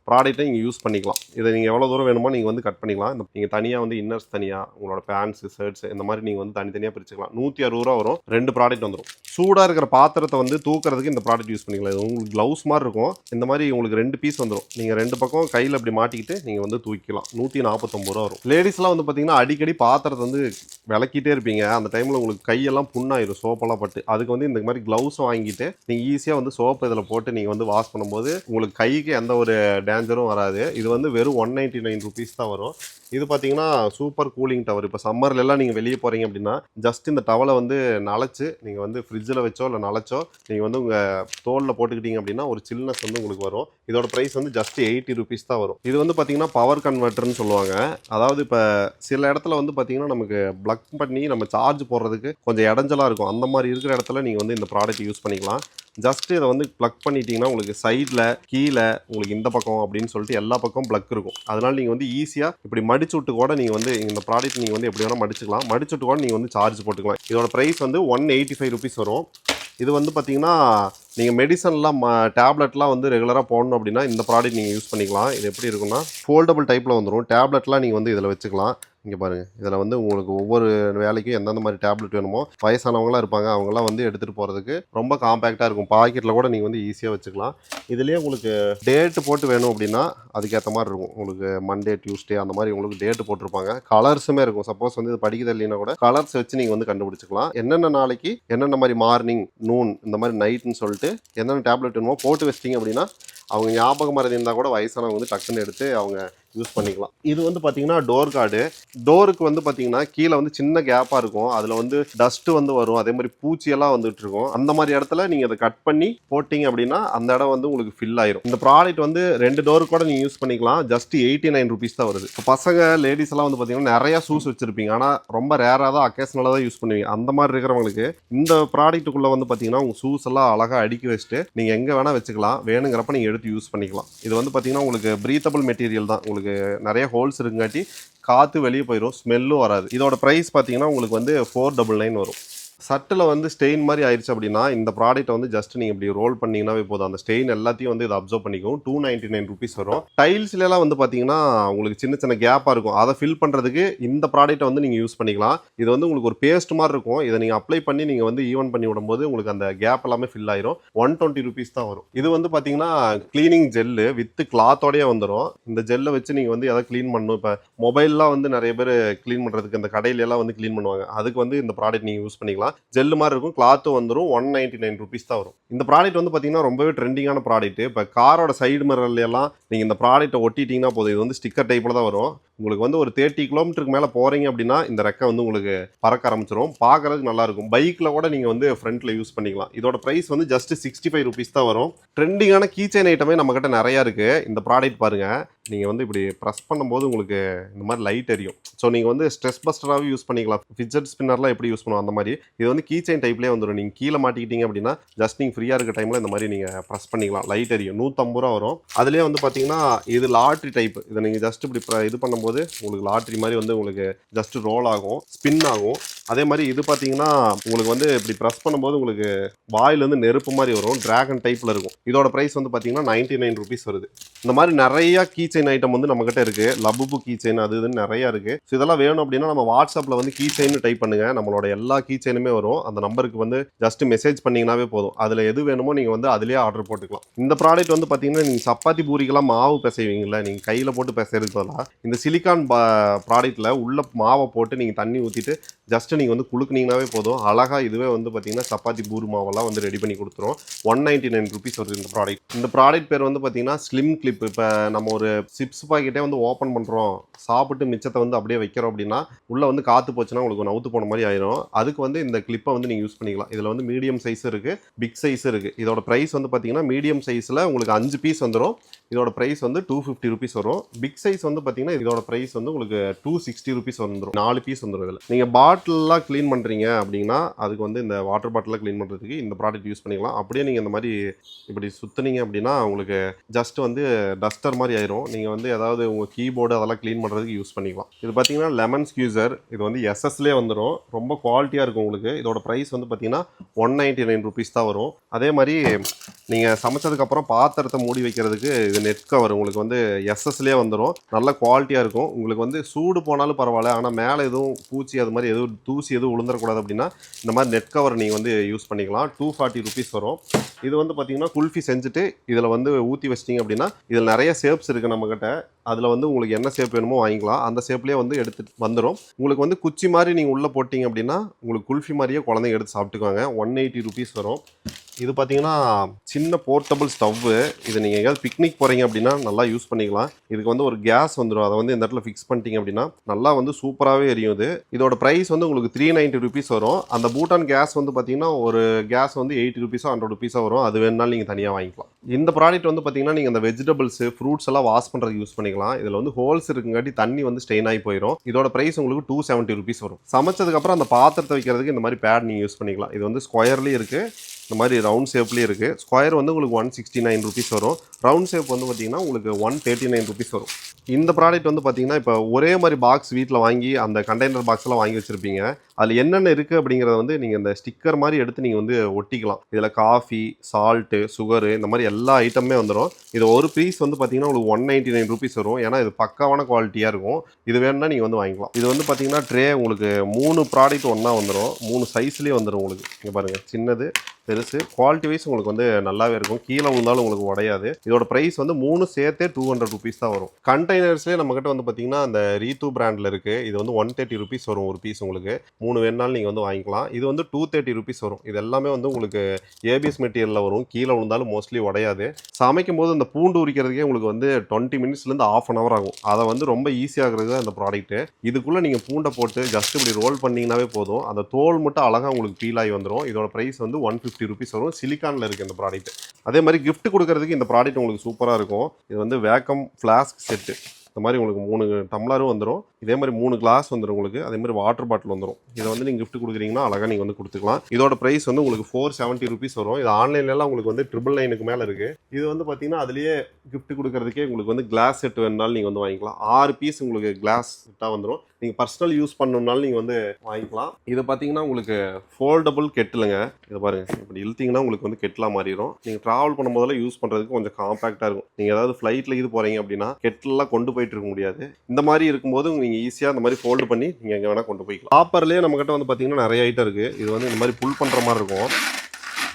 ப்ராடக்ட்டை நீங்கள் யூஸ் பண்ணிக்கலாம். இதை நீங்கள் எவ்வளோ தூரம் வேணுமோ நீங்கள் வந்து கட் பண்ணிக்கலாம். நீங்கள் தனியாக வந்து இன்னர்ஸ் தனியாக, உங்களோட பேண்ட்ஸு ஷர்ட்ஸ் இந்த மாதிரி நீங்கள் வந்து தனித்தனியாக பிரிச்சுக்கலாம். 160 ரூபா வரும், 2 ப்ராடக்ட் வந்துடும். சூடாக இருக்கிற பாத்திரத்தை வந்து தூக்குறதுக்கு இந்த ப்ராடக்ட் யூஸ் பண்ணிக்கலாம். இது உங்களுக்கு க்ளவுஸ் மாதிரி இருக்கும். இந்த மாதிரி உங்களுக்கு 2 பீஸ் வந்துடும். நீங்கள் 2 பக்கம் கையில் அப்படி மாட்டிக்கிட்டு நீங்கள் வந்து தூக்கிக்கலாம். 149 ரூபா வரும். லேடிஸ்லாம் வந்து பார்த்தீங்கன்னா அடிக்கடி பாத்திரத்தை வந்து விளக்கிட்டே இருப்பீங்க. அந்த டைமில் உங்களுக்கு கையெல்லாம் புண்ணாயிரும் சோப்பெல்லாம் பட்டு. அதுக்கு வந்து இந்த மாதிரி க்ளவுஸ் வாங்கிட்டு நீங்கள் ஈஸியாக வந்து சோப்பு இதில் போட்டு நீங்கள் வந்து வாஷ் பண்ணும்போது உங்களுக்கு கைக்கு எந்த ஒரு டேஞ்சரும் வராது. இது வந்து வெறும் 199 ருபீஸ் தான் வரும். இது பார்த்தீங்கன்னா சூப்பர் கூலிங் டவர். இப்போ சம்மர்லலாம் நீங்கள் வெளியே போகிறீங்க அப்படின்னா ஜஸ்ட் இந்த டவலை வந்து நனைச்சு நீங்கள் வந்து ஃப்ரிட்ஜில் வச்சோ இல்லை நனைச்சோ நீங்கள் வந்து உங்கள் தோலில் போட்டுக்கிட்டீங்க அப்படின்னா ஒரு சில்னஸ் வந்து உங்களுக்கு வரும். இதோட ப்ரைஸ் வந்து ஜஸ்ட் 80 ருபீஸ் தான் வரும். இது வந்து பார்த்தீங்கன்னா பவர் கன்வெர்ட்டர்னு சொல்லுவாங்க. அதாவது இப்போ சில இடத்துல வந்து பார்த்தீங்கன்னா நமக்கு ப்ளக் பண்ணி நம்ம சார்ஜ் போடுறதுக்கு கொஞ்சம் இடைஞ்சலாக இருக்கும். அந்த மாதிரி இருக்கிற இடத்துல நீங்கள் வந்து இந்த ப்ராடக்ட் யூஸ் பண்ணிக்கலாம். ஜஸ்ட் இதை வந்து ப்ளக் பண்ணிட்டீங்கன்னா உங்களுக்கு சைடில் கீழே உங்களுக்கு இந்த பக்கம் அப்படின்னு சொல்லிட்டு எல்லா பக்கம் ப்ளக் இருக்கும். அதனால நீங்கள் வந்து ஈஸியாக இப்படி மடிச்சு விட்டு கூட நீங்கள் வந்து இந்த ப்ராடக்ட் நீங்கள் வந்து எப்படி வேணால் மடிச்சுக்கலாம். மடிச்சு விட்டு கூட நீங்கள் வந்து சார்ஜ் போட்டுக்கலாம். இதோட ப்ரைஸ் வந்து 185 ருபீஸ் வரும். இது வந்து பார்த்தீங்கன்னா நீங்கள் மெடிசன்லாம் டேப்லெட்லாம் வந்து ரெகுலராக போடணும் அப்படின்னா இந்த ப்ராடக்ட் நீங்கள் யூஸ் பண்ணிக்கலாம். இது எப்படி இருக்குன்னா ஃபோல்டபுள் டைப்பில் வந்துடும். டேப்லெட்லாம் நீங்கள் வந்து இதில் வச்சுக்கலாம். இங்கே பாருங்கள், இதில் வந்து உங்களுக்கு ஒவ்வொரு வேலைக்கும் எந்தெந்த மாதிரி டேப்லெட் வேணுமோ வயசானவங்களாம் இருப்பாங்க, அவங்களாம் வந்து எடுத்துகிட்டு போகிறதுக்கு ரொம்ப காம்பேக்டாக இருக்கும். பாக்கெட்டில் கூட நீங்கள் வந்து ஈஸியாக வச்சுக்கலாம். இதுலேயே உங்களுக்கு டேட்டு போட்டு வேணும் அப்படின்னா அதுக்கேற்ற மாதிரி இருக்கும். உங்களுக்கு மண்டே டியூஸ்டே அந்த மாதிரி உங்களுக்கு டேட்டு போட்டிருப்பாங்க. கலர்ஸுமே இருக்கும். சப்போஸ் வந்து இது படிக்க தெரியலனா கூட கலர்ஸ் வச்சு நீங்கள் வந்து கண்டுபிடிச்சிக்கலாம். என்னென்ன நாளைக்கு என்னென்ன மாதிரி மார்னிங் நூன் இந்த மாதிரி நைட்டுன்னு சொல்லிட்டு என்னென்ன டேப்லெட் வேணுமோ போட்டு வச்சிட்டிங்க அப்படின்னா அவங்க ஞாபகம் மறதி இருந்தால் கூட வயசானவங்க வந்து டக்குன்னு எடுத்து அவங்க யூஸ் பண்ணிக்கலாம். இது வந்து பார்த்தீங்கன்னா டோர் கார்டு. டோருக்கு வந்து பார்த்தீங்கன்னா கீழே வந்து சின்ன கேப்பாக இருக்கும். அதில் வந்து டஸ்ட்டு வந்து வரும், அதே மாதிரி பூச்சியெல்லாம் வந்துட்டு இருக்கும். அந்த மாதிரி இடத்துல நீங்கள் அதை கட் பண்ணி போட்டிங்க அப்படின்னா அந்த இடம் வந்து உங்களுக்கு ஃபில் ஆயிரும். இந்த ப்ராடக்ட் வந்து 2 டோருக்கு கூட நீங்கள் யூஸ் பண்ணிக்கலாம். ஜஸ்ட் 89 ருபீஸ் தான் வருது. இப்போ பசங்க லேடிஸ் எல்லாம் வந்து பார்த்தீங்கன்னா நிறையா ஷூஸ் வச்சிருப்பீங்க, ஆனால் ரொம்ப ரேராக தான் அக்கேஷனலாக தான் யூஸ் பண்ணுவீங்க. அந்த மாதிரி இருக்கிறவங்களுக்கு இந்த ப்ராடக்ட்டுக்குள்ளே வந்து பார்த்தீங்கன்னா உங்கள் ஷூஸ் எல்லாம் அழகாக அடுக்கி வச்சுட்டு நீங்கள் எங்கே வேணால் வச்சுக்கலாம். வேணுங்கிறப்ப நீங்கள் எடுத்து யூஸ் பண்ணிக்கலாம். இது வந்து பார்த்தீங்கன்னா உங்களுக்கு ப்ரீத்தபிள் மெட்டீரியல் தான். உங்களுக்கு நிறைய ஹோல்ஸ் இருக்குங்காட்டி காற்று வெளியே போயிடும், ஸ்மெல்லும் வராது. இதோட ப்ரைஸ் பார்த்தீங்கன்னா உங்களுக்கு வந்து 499 வரும். சட்டில் வந்து ஸ்டெயின் மாதிரி ஆயிடுச்சு அப்படின்னா இந்த ப்ராடக்ட்டை வந்து ஜஸ்ட் நீங்கள் இப்படி ரோல் பண்ணிங்கன்னாவே போதும். அந்த ஸ்டெயின் எல்லாத்தையும் வந்து இதை அப்சர்வ் பண்ணிக்கும். 299 ருபீஸ் வரும். டைல்ஸ்லாம் வந்து பார்த்தீங்கன்னா உங்களுக்கு சின்ன சின்ன கேப்பாக இருக்கும். அதை ஃபில் பண்ணுறதுக்கு இந்த ப்ராடக்ட்டை வந்து நீங்கள் யூஸ் பண்ணிக்கலாம். இது வந்து உங்களுக்கு ஒரு பேஸ்ட் மாதிரி இருக்கும். இதை நீங்கள் அப்ளை பண்ணி நீங்கள் வந்து ஈவன் பண்ணி விடும்போது உங்களுக்கு அந்த கேப் எல்லாமே ஃபில் ஆயிரும். 120 ருபீஸ் தான் வரும். இது வந்து பார்த்தீங்கன்னா க்ளீனிங் ஜெல்லு வித் கிளாத்தோடய வந்துடும். இந்த ஜெல்லை வச்சு நீங்கள் வந்து எதாவது க்ளீன் பண்ணணும். இப்போ மொபைல்லாம் வந்து நிறைய பேர் க்ளீன் பண்ணுறதுக்கு இந்த கடையிலலாம் வந்து க்ளீன் பண்ணுவாங்க. அதுக்கு வந்து இந்த ப்ராடக்ட் நீங்கள் யூஸ் பண்ணிக்கலாம். ஜெல்லு மாதிரி இருக்கும், கிளாத்தும் வந்துடும். 199 ருபீஸ் தான் வரும். இந்த ப்ராடக்ட் வந்து பார்த்தீங்கன்னா ரொம்பவே ட்ரெண்டிங்கான ப்ராடக்ட். இப்போ காரோட சைடு மிரர்லாம் நீங்கள் இந்த ப்ராடக்ட்டை ஒட்டிட்டீங்கன்னா போதும். இது வந்து ஸ்டிக்கர் டைப்பில் தான் வரும். உங்களுக்கு வந்து ஒரு 30 கிலோமீட்டருக்கு மேலே போகிறீங்க அப்படின்னா இந்த ரெக்கை வந்து உங்களுக்கு பறக்க ஆரம்பிச்சிடும். பார்க்குறதுக்கு நல்லாயிருக்கும். பைக்கில் கூட நீங்கள் வந்து ஃப்ரண்ட்டில் யூஸ் பண்ணிக்கலாம். இதோட ப்ரைஸ் வந்து ஜஸ்ட் 65 ருபீஸ் தான் வரும். ட்ரெண்டிங்கான கீச்சைன் ஐட்டமே நம்மக்கிட்ட நிறையா இருக்குது. இந்த ப்ராடக்ட் பாருங்கள், நீங்கள் வந்து இப்படி ப்ரெஸ் பண்ணும்போது உங்களுக்கு இந்த மாதிரி லைட் எரியும். ஸோ நீங்கள் வந்து ஸ்ட்ரெஸ் பஸ்டராகவே யூஸ் பண்ணிக்கலாம். ஃபிட்ஜெட் ஸ்பின்னர்லாம் எப்படி யூஸ் பண்ணுவோம் அந்த மாதிரி இது வந்து கீச்சைன் டைப்லேயே வந்துடும். நீங்கள் கீழே மாட்டிக்கிட்டீங்க அப்படின்னா ஜஸ்ட் நீங்கள் ஃப்ரீயாக இருக்க டைமில் இந்த மாதிரி நீங்கள் ப்ரெஸ் பண்ணிக்கலாம். லைட் எரியும். 150 ரூபா வரும். அதுலேயே வந்து பார்த்தீங்கன்னா இது லாட்ரி டைப். இதை நீங்கள் ஜஸ்ட் இப்படி இது பண்ணும்போது உங்களுக்கு லாட்ரி மாதிரி வந்து உங்களுக்கு ஜஸ்ட் ரோல் ஆகும், ஸ்பின் ஆகும். அதே மாதிரி இது பார்த்தீங்கன்னா உங்களுக்கு வந்து இப்படி ப்ரெஸ் பண்ணும்போது உங்களுக்கு வாயிலேருந்து நெருப்பு மாதிரி வரும். டிராகன் டைப்பில் இருக்கும். இதோட ப்ரைஸ் வந்து பார்த்தீங்கன்னா 99 ருபீஸ் வருது. இந்த மாதிரி நிறையா கீச்சைன் ஐட்டம் வந்து நம்மகிட்ட இருக்குது. லபுபு கீச்சைன் அது இதுன்னு நிறையா இருக்குது. ஸோ இதெல்லாம் வேணும் அப்படின்னா நம்ம வாட்ஸ்அப்பில் வந்து கீச்சைன்னு டைப் பண்ணுங்கள். நம்மளோட எல்லா கீச்சைனுமே வரும். அந்த நம்பருக்கு வந்து ஜஸ்ட் மெசேஜ் பண்ணிங்கனாவே போதும். அதில் எது வேணுமோ நீங்கள் வந்து அதிலே ஆர்டர் போட்டுக்கலாம். இந்த ப்ராடக்ட் வந்து பார்த்தீங்கன்னா நீங்கள் சப்பாத்தி பூரிக்கெல்லாம் மாவு பிசைவீங்களா, நீங்கள் கையில் போட்டு பிசைறதுக்கு பதிலாக இந்த சிலிக்கான் ப்ராடக்ட்டில் உள்ள மாவை போட்டு நீங்கள் தண்ணி ஊற்றிட்டு ஜஸ்ட் நீங்கள் வந்து குளுக்குனீங்கனாவே போதும். அழகாக இதுவே வந்து பார்த்தீங்கன்னா சப்பாத்தி பூரி மாவெல்லாம் வந்து ரெடி பண்ணி கொடுத்துரும். 199 ருபீஸ் வருது இந்த ப்ராடக்ட். இந்த ப்ராடக்ட் பேர் வந்து பார்த்தீங்கன்னா ஸ்லிம் கிளிப். இப்போ நம்ம ஒரு சிப்ஸ் பாக்கெட்டே வந்து ஓப்பன் பண்ணுறோம், சாப்பிட்டு மிச்சத்தை வந்து அப்படியே வைக்கிறோம் அப்படின்னா உள்ளே வந்து காற்று போச்சுன்னா உங்களுக்கு நவுத்து போன மாதிரி ஆயிரும். அதுக்கு வந்து இந்த கிளிப்பை வந்து நீங்கள் யூஸ் பண்ணிக்கலாம். இதில் வந்து மீடியம் சைஸ் இருக்குது, பிக் சைஸ் இருக்குது. இதோட ப்ரைஸ் வந்து பார்த்தீங்கன்னா மீடியம் சைஸில் உங்களுக்கு 5 பீஸ் வந்துடும். இதோட ப்ரைஸ் வந்து 250 ருபீஸ் வரும். பிக் சைஸ் வந்து பார்த்தீங்கன்னா இதோட ப்ரைஸ் வந்து உங்களுக்கு 260 ருபீஸ் வந்துடும். 4 பீஸ் வந்துடும். இதில் நீங்கள் பாட்டிலெலாம் க்ளீன் பண்ணுறீங்க அப்படின்னா அதுக்கு வந்து இந்த வாட்டர் பாட்டிலாக க்ளீன் பண்ணுறதுக்கு இந்த ப்ராடக்ட் யூஸ் பண்ணிக்கலாம். அப்படியே நீங்கள் இந்த மாதிரி இப்படி சுற்றுனீங்க அப்படின்னா உங்களுக்கு ஜஸ்ட் வந்து டஸ்டர் மாதிரி ஆயிரும். நீங்கள் வந்து ஏதாவது உங்கள் கீபோர்டு அதெல்லாம் க்ளீன் பண்ணுறதுக்கு யூஸ் பண்ணிக்கலாம். இது பார்த்தீங்கன்னா லெமன் ஸ்க்யூசர். இது வந்து எஸ்எஸ்லேயே வந்துடும். ரொம்ப குவாலிட்டியாக இருக்கும் உங்களுக்கு. இதோட ப்ரைஸ் வந்து பார்த்தீங்கன்னா 199 ருபீஸ் தான் வரும். அதே மாதிரி நீங்கள் சமைச்சதுக்கப்புறம் பாத்திரத்தை மூடி வைக்கிறதுக்கு இது நெட் கவர் உங்களுக்கு வந்து எஸ்எஸ்லேயே வந்துடும். நல்ல குவாலிட்டியாக இருக்கும். உங்களுக்கு வந்து சூடு போனாலும் பரவாயில்ல, ஆனால் மேலே எதுவும் பூச்சி அது மாதிரி எதுவும் தூசி எதுவும் விழுந்துடக்கூடாது அப்படின்னா இந்த மாதிரி நெட் கவர் நீங்கள் வந்து யூஸ் பண்ணிக்கலாம். 240 ருபீஸ் வரும். இது வந்து பார்த்தீங்கன்னா குல்ஃபி செஞ்சுட்டு இதில் வந்து ஊற்றி வச்சிட்டிங்க அப்படின்னா இதில் நிறைய ஷேப்ஸ் இருக்குது நம்மக்கிட்ட. அதில் வந்து உங்களுக்கு என்ன ஷேப் வேணுமோ வாங்கிக்கலாம். அந்த ஷேப்லேயே வந்து எடுத்துட்டு வந்துடும். உங்களுக்கு வந்து குச்சி மாதிரி நீங்கள் உள்ளே போட்டிங்க அப்படின்னா உங்களுக்கு குல்ஃபி மாதிரியே குழந்தைங்க எடுத்து சாப்பிட்டுக்குவாங்க. 180 ருபீஸ் வரும். இது பார்த்தீங்கன்னா சின்ன போர்ட்டபிள் ஸ்டவ்வு. இது நீங்கள் எங்கேயாவது பிக்னிக் போகிறீங்க அப்படின்னா நல்லா யூஸ் பண்ணிக்கலாம். இதுக்கு வந்து ஒரு கேஸ் வந்துடும். அதை வந்து இந்த இடத்துல ஃபிக்ஸ் பண்ணிட்டீங்க அப்படின்னா நல்லா வந்து சூப்பராகவே எரியும். இதோட ப்ரைஸ் வந்து உங்களுக்கு 390 ருபீஸ் வரும். அந்த பூட்டான் கேஸ் வந்து பார்த்தீங்கன்னா ஒரு கேஸ் வந்து 80 ருபீஸோ 100 ருபீஸோ வரும். அது வேணுனாலும் நீங்கள் தனியாக வாங்கிக்கலாம். இந்த ப்ராடக்ட் வந்து பார்த்தீங்கன்னா நீங்கள் இந்த வெஜிடபிள்ஸு ஃப்ரூட்ஸ் எல்லாம் வாஷ் பண்ணுறதுக்கு யூஸ் பண்ணிக்கலாம். இதில் வந்து ஹோல்ஸ் இருக்குங்காட்டி தண்ணி வந்து ஸ்டெயின் ஆகி போயிடும். இதோட ப்ரைஸ் உங்களுக்கு 270 ருபீஸ் வரும். சமைச்சதுக்கப்புறம் அந்த பாத்திரத்தை வைக்கிறதுக்கு இந்த மாதிரி பேட் நீங்கள் யூஸ் பண்ணிக்கலாம். இது வந்து ஸ்கொயர்லேயும் இருக்குது, இந்த மாதிரி ரவுண்ட் ஷேப்லேயே இருக்குது. ஸ்கொயர் வந்து உங்களுக்கு 169 ருபீஸ் வரும். ரவுண்ட் ஷேப் வந்து பார்த்தீங்கன்னா உங்களுக்கு 139 ருபீஸ் வரும். இந்த ப்ராடக்ட் வந்து பார்த்தீங்கன்னா இப்போ ஒரே மாதிரி பாக்ஸ் வீட்டில் வாங்கி அந்த கண்டெய்னர் பாக்ஸ்லாம் வாங்கி வச்சுருப்பீங்க. அதில் என்னென்ன இருக்குது அப்படிங்கிறத வந்து நீங்கள் இந்த ஸ்டிக்கர் மாதிரி எடுத்து நீங்கள் வந்து ஒட்டிக்கலாம். இதில் காஃபி, சால்ட்டு, சுகரு இந்த மாதிரி எல்லா ஐட்டமே வந்துடும். இது ஒரு பீஸ் வந்து பார்த்தீங்கன்னா உங்களுக்கு 199 ருபீஸ் வரும். ஏன்னா இது பக்காவான குவாலிட்டியாக இருக்கும். இது வேணும்னா நீங்கள் வந்து வாங்கிக்கலாம். இது வந்து பார்த்தீங்கன்னா ட்ரே உங்களுக்கு 3 ப்ராடக்ட் ஒன்றா வந்துடும். 3 சைஸ்லேயே வந்துடும் உங்களுக்கு. இங்கே பாருங்கள், சின்னது, பெருசு. குவாலிட்டி வைஸ் உங்களுக்கு வந்து நல்லாவே இருக்கும். கீழே விழுந்தாலும் உங்களுக்கு உடையாது. இதோட ப்ரைஸ் வந்து 3 சேர்த்தே 200 ருபீஸ் தான் வரும். கண்டெய்னர்ஸ்லேயே நம்மக்கிட்ட வந்து பார்த்தீங்கன்னா அந்த ரீத்து பிராண்டில் இருக்குது. இது வந்து 130 ருபீஸ் வரும் ஒரு பீஸ். உங்களுக்கு 3 வேணுனாலும் நீங்கள் வந்து வாங்கிக்கலாம். இது வந்து 230 ருபீஸ் வரும். இது எல்லாமே வந்து உங்களுக்கு ஏபிஎஸ் மெட்டீரியலில் வரும். கீழே விழுந்தாலும் மோஸ்ட்லி உடையாது. சமைக்கும் போது இந்த பூண்டு உரிக்கிறதுக்கே உங்களுக்கு வந்து 20 மினிட்ஸ்லேருந்து ½ அன் ஹவர் ஆகும். அதை வந்து ரொம்ப ஈஸியாகிறது தான் இந்த ப்ராடக்ட்டு. இதுக்குள்ளே நீங்கள் பூண்டை போட்டு ஜஸ்ட் இப்படி ரோல் பண்ணிங்கனாவே போதும். அந்த தோல் மட்டும் அழகாக உங்களுக்கு பீல் ஆகி வந்துடும். இதோட ப்ரைஸ் வந்து 150 ருபீஸ் வரும். சிலிக்கானில் இருக்குது இந்த ப்ராடக்ட். அதே மாதிரி கிஃப்ட் கொடுக்கறதுக்கு இந்த ப்ராடக்ட் உங்களுக்கு சூப்பராக இருக்கும். இது வந்து வேக்கம் ஃப்ளாஸ்க் செட்டு. இந்த மாதிரி உங்களுக்கு 3 டம்ளரும் வந்துடும். இதே மாதிரி 3 கிளாஸ் வந்துடும் உங்களுக்கு. அதே மாதிரி வாட்டர் பாட்டில் வந்துடும். இதை வந்து நீங்கள் கிஃப்ட் கொடுக்குறீங்கன்னா அழகாக நீங்கள் வந்து கொடுத்துக்கலாம். இதோட ப்ரைஸ் வந்து உங்களுக்கு 470 ருபீஸ் வரும். இது ஆன்லைன்லாம் உங்களுக்கு வந்து 999 மேலே இருக்குது. இது வந்து பார்த்தீங்கன்னா அதுலேயே கிஃப்ட் கொடுக்கறதுக்கே உங்களுக்கு வந்து கிளாஸ் செட் வேணுனாலும் நீங்கள் வந்து வாங்கிக்கலாம். 6 பீஸ் உங்களுக்கு கிளாஸ் செட்டாக வந்துடும். நீங்கள் பர்சனல் யூஸ் பண்ணணும்னாலும் நீங்கள் வந்து வாங்கிக்கலாம். இது பார்த்தீங்கன்னா உங்களுக்கு ஃபோல்டபுள் கெட்டிலுங்க. இதை பாருங்கள், இப்படி இழுத்தீங்கன்னா உங்களுக்கு வந்து கெட்டிலாக மாறிடும். நீங்கள் ட்ராவல் பண்ணும்போதெல்லாம் யூஸ் பண்ணுறதுக்கு கொஞ்சம் காம்பேக்டாக இருக்கும். நீங்கள் ஏதாவது ஃப்ளைட்டில் இது போகிறீங்க அப்படின்னா கெட்டிலெலாம் கொண்டு போயிட்டு இருக்க முடியாது. இந்த மாதிரி இருக்கும்போது நீங்கள் ஈஸியாக இந்த மாதிரி ஃபோல்டு பண்ணி நீங்கள் எங்கே வேணால் கொண்டு போய்க்கலாம். ஆப்பர்லேயே நம்மக்கிட்ட வந்து பார்த்தீங்கன்னா நிறைய ஐட்டம் இருக்குது. இது வந்து இந்த மாதிரி புல் பண்ணுற மாதிரி இருக்கும்.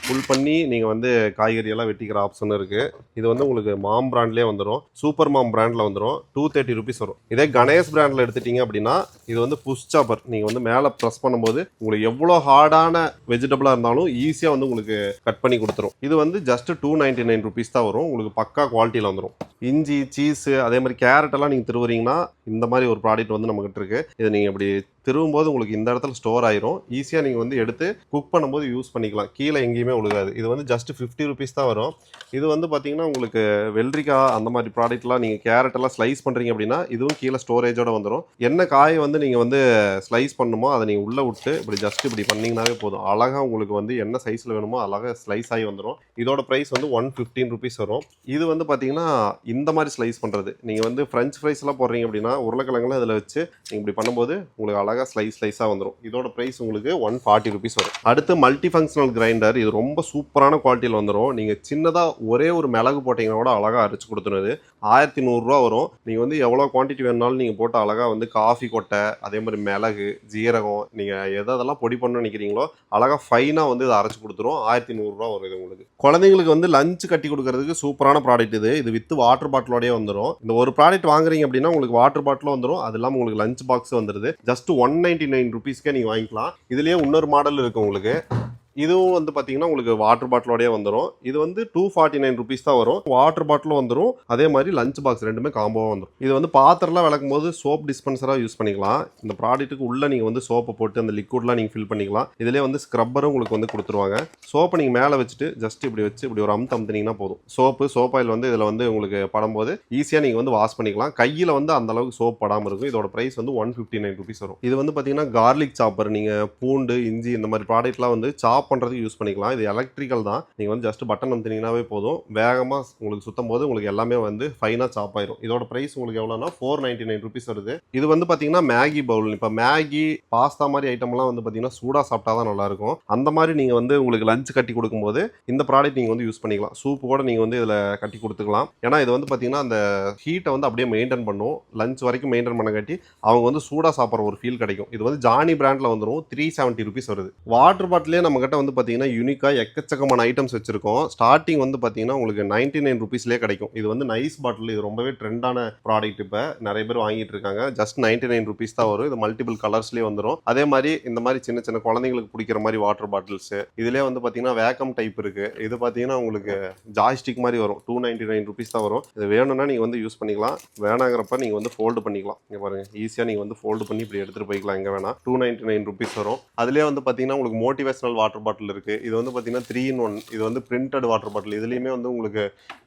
புல் பண்ணி நீங்கள் வந்து காய்கறியெல்லாம் வெட்டிக்கிற ஆப்ஷன் இருக்குது. இது வந்து உங்களுக்கு மாம் பிராண்ட்லேயே வந்துடும். சூப்பர் மாம் பிராண்டில் வந்துடும். 230 ருபீஸ் வரும். இதே கணேஷ் பிராண்டில் எடுத்துட்டிங்க அப்படின்னா இது வந்து புஷ் சாப்பர். நீங்கள் வந்து மேலே ப்ரெஸ் பண்ணும்போது உங்களுக்கு எவ்வளோ ஹார்டான வெஜிடபிளாக இருந்தாலும் ஈஸியாக வந்து உங்களுக்கு கட் பண்ணி கொடுத்துரும். இது வந்து ஜஸ்ட் 299 ருபீஸ் தான் வரும். உங்களுக்கு பக்கா குவாலிட்டியில் வந்துடும். இஞ்சி, சீஸு, அதே மாதிரி கேரட் எல்லாம் நீங்கள் திருவுறீங்கன்னா இந்த மாதிரி ஒரு ப்ராடக்ட் வந்து நம்மகிட்ட இருக்குது. இதை நீங்கள் இப்படி திருவும்போது உங்களுக்கு இந்த இடத்துல ஸ்டோர் ஆயிரும். ஈஸியாக நீங்கள் வந்து எடுத்து குக் பண்ணும்போது யூஸ் பண்ணிக்கலாம். கீழே எங்கேயுமே விழுகாது. இது வந்து ஜஸ்ட் 50 ருபீஸ் தான் வரும். இது வந்து பார்த்தீங்கன்னா உங்களுக்கு வெள்ளரிக்காய் அந்த மாதிரி ப்ராடக்ட்லாம் நீங்கள் கேரட் எல்லாம் ஸ்லைஸ் பண்ணுறீங்க அப்படின்னா இதுவும் கீழே ஸ்டோரேஜோட வந்துடும். என்ன காயை வந்து நீங்கள் வந்து ஸ்லைஸ் பண்ணுமோ அதை நீங்கள் உள்ளே விட்டு இப்படி ஜஸ்ட் இப்படி பண்ணிங்கனாவே போதும். அழகாக உங்களுக்கு வந்து என்ன சைஸில் வேணுமோ அழகாக ஸ்லைஸ் ஆகி வந்துடும். இதோட ப்ரைஸ் வந்து 115 ருபீஸ் வரும். இது வந்து பார்த்தீங்கன்னா இந்த மாதிரி ஸ்லைஸ் பண்ணுறது. நீங்கள் வந்து ஃப்ரெஞ்ச் ஃப்ரைஸ்லாம் போடுறீங்க அப்படின்னா உருளைக்கிழங்குலாம் இதில் வச்சு நீங்கள் இப்படி பண்ணும்போது உங்களுக்கு அழகாக ஸ்லைஸாக வந்துடும். இதோட ப்ரைஸ் உங்களுக்கு 140 ருபீஸ் வரும். அடுத்து மல்டி ஃபங்க்ஷனல் கிரைண்டர். இது ரொம்ப சூப்பரான குவாலிட்டியில் வந்துடும். நீங்கள் சின்னதாக ஒரே ஒரு மிளகு போட்டிங்கன்னா கூட அழகாக அரைச்சி கொடுத்துருது. 1100 ரூபா வரும். நீங்கள் வந்து எவ்வளோ குவான்டிட்டி வேணுனாலும் நீங்கள் போட்டு அழகாக வந்து காஃபி கொட்டை, அதே மாதிரி மிளகு, ஜீரகம், நீங்கள் எதெல்லாம் பொடி பண்ணணும்னு நினைக்கிறீங்களோ அழகாக ஃபைனாக வந்து இதை அரைச்சி கொடுத்துரும். 1100 ரூபா வரும் இது உங்களுக்கு. குழந்தைங்களுக்கு வந்து லஞ்ச் கட்டி கொடுக்கறதுக்கு சூப்பரான ப்ராடக்ட் இது. இது வித் வாட்டர் பாட்டிலோடய வந்துடும். இந்த ஒரு ப்ராடக்ட் வாங்குறீங்க அப்படின்னா உங்களுக்கு வாட்டர் பாட்டிலும் வந்துடும். அது இல்லாமல் உங்களுக்கு லஞ்ச் பாக்ஸ் வந்துடுது. ஜஸ்ட் 199 ருபீஸ்க்கே நீங்கள் வாங்கிக்கலாம். இதுலேயே இன்னொரு மாடல் இருக்குது உங்களுக்கு. இதுவும் வந்து பார்த்தீங்கன்னா உங்களுக்கு வாட்டர் பாட்டிலோடய வந்துடும். இது வந்து 249 ருபீஸ் தான் வரும். வாட்டர் பாட்டிலும் வந்துடும், அதே மாதிரி லஞ்ச் பாக்ஸ் ரெண்டுமே காம்போவாக வந்துடும். இது வந்து பாத்திரம்லாம் விளக்கும் போது சோப் டிஸ்பென்சராக யூஸ் பண்ணிக்கலாம். இந்த ப்ராடக்ட்டுக்கு உள்ளே நீங்கள் வந்து சோப்பை போட்டு அந்த லிக்விட்லாம் நீங்கள் ஃபில் பண்ணிக்கலாம். இதிலே வந்து ஸ்க்ரப்பரும் உங்களுக்கு வந்து கொடுத்துருவாங்க. சோப்பை நீங்கள் மேலே வச்சுட்டு ஜஸ்ட் இப்படி வச்சு இப்படி ஒரு அமுத்தினீங்கன்னா போதும். சோப் ஆயில் வந்து இதில் வந்து உங்களுக்கு படும்போது ஈஸியாக நீங்கள் வந்து வாஷ் பண்ணிக்கலாம். கையில் வந்து அந்த அளவுக்கு சோப் படாமல் இருக்கும். இதோட ப்ரைஸ் வந்து 159 ருபீஸ் வரும். இது வந்து பார்த்தீங்கன்னா கார்லிக் சாப்பர், நீங்கள் பூண்டு இஞ்சி இந்த மாதிரி ப்ராடக்ட்லாம் வந்து சாப் பண்ணுறதுக்கு யூஸ் பண்ணிக்கலாம். இது எலக்ட்ரிக்கல் தான். நீங்கள் வந்து ஜஸ்ட் பட்டன் அமுத்தினீங்கன்னாவே போதும், வேகமாக உங்களுக்கு சுத்தம் போது உங்களுக்கு எல்லாமே வந்து ஃபைனாக சாப் ஆயிரும். இதோட ப்ரைஸ் உங்களுக்கு எவ்வளோனா 499 ருபீஸ் வருது. இது வந்து பார்த்தீங்கன்னா மேகி பவுல். இப்போ மேகி பாஸ்தா மாதிரி ஐட்டம்லாம் வந்து பார்த்தீங்கன்னா சூடாக சாப்பிட்டா தான் நல்லாயிருக்கும். அந்த மாதிரி நீங்கள் வந்து உங்களுக்கு லஞ்ச் கட்டி கொடுக்கும்போது இந்த ப்ராடக்ட் நீங்கள் வந்து யூஸ் பண்ணிக்கலாம். சூப்பு கூட நீங்கள் வந்து இதில் கட்டி கொடுத்துக்கலாம். ஏன்னா இது வந்து பார்த்தீங்கன்னா அந்த ஹீட்டை வந்து அப்படியே மெயின்டைன் பண்ணும். லஞ்ச் வரைக்கும் மெயின்டைன் பண்ண காட்டி அவங்க வந்து சூடாக சாப்பிட்ற ஒரு ஃபீல் கிடைக்கும். இது வந்து ஜானி பிராண்டில் வந்துடும். 370 ருபீஸ் வருது. வாட்டர் பாட்டிலே நம்ம கிட்ட வந்து பார்த்தீங்கன்னா யூனிக்காக எக்கச்சக்கமான ஐட்டம்ஸ் வச்சிருக்கோம். ஸ்டார்டிங் வந்து பார்த்தீங்கன்னா உங்களுக்கு 99 ருபீஸ்லேயே கிடைக்கும். இது வந்து நைஸ் பாட்டில். இது ரொம்பவே ட்ரெண்டான ப்ராடக்ட். இப்போ நிறைய பேர் வாங்கிட்டு இருக்காங்க. ஜஸ்ட் 99 ருபீஸ் தான் வரும். இது மல்டிபிள் கலர்ஸ்லேயே வந்துடும். அதே மாதிரி இந்த மாதிரி சின்ன சின்ன குழந்தைங்களுக்கு பிடிக்கிற மாதிரி வாட்டர் பாட்டில்ஸ் இதுலேயே வந்து பார்த்தீங்கன்னா வேக்கம் டைப் இருக்கு. இது பார்த்தீங்கன்னா உங்களுக்கு ஜாய்ஸ்டிக் மாதிரி வரும். 299 ருபீஸ் தான் வரும். இது வேணும்னா நீங்கள் வந்து யூஸ் பண்ணிக்கலாம், வேணாங்கிறப்ப நீங்கள் வந்து ஃபோல்டு பண்ணிக்கலாம். இங்கே பாருங்க, ஈஸியாக நீங்கள் வந்து ஃபோல்டு பண்ணி இப்படி எடுத்துகிட்டு போய்க்கலாம் எங்கே வேணா. 299 ருபீஸ் வரும். அதுலேயே வந்து பார்த்தீங்கன்னா உங்களுக்கு மோட்டிவேஷனல் வாட்டர் பாட்டில் இருக்குது. இது வந்து பார்த்தீங்கன்னா 3-in-1. இது வந்து பிரிண்டட் வாட்டர் பாட்டில். இதுலேயுமே வந்து உங்களுக்கு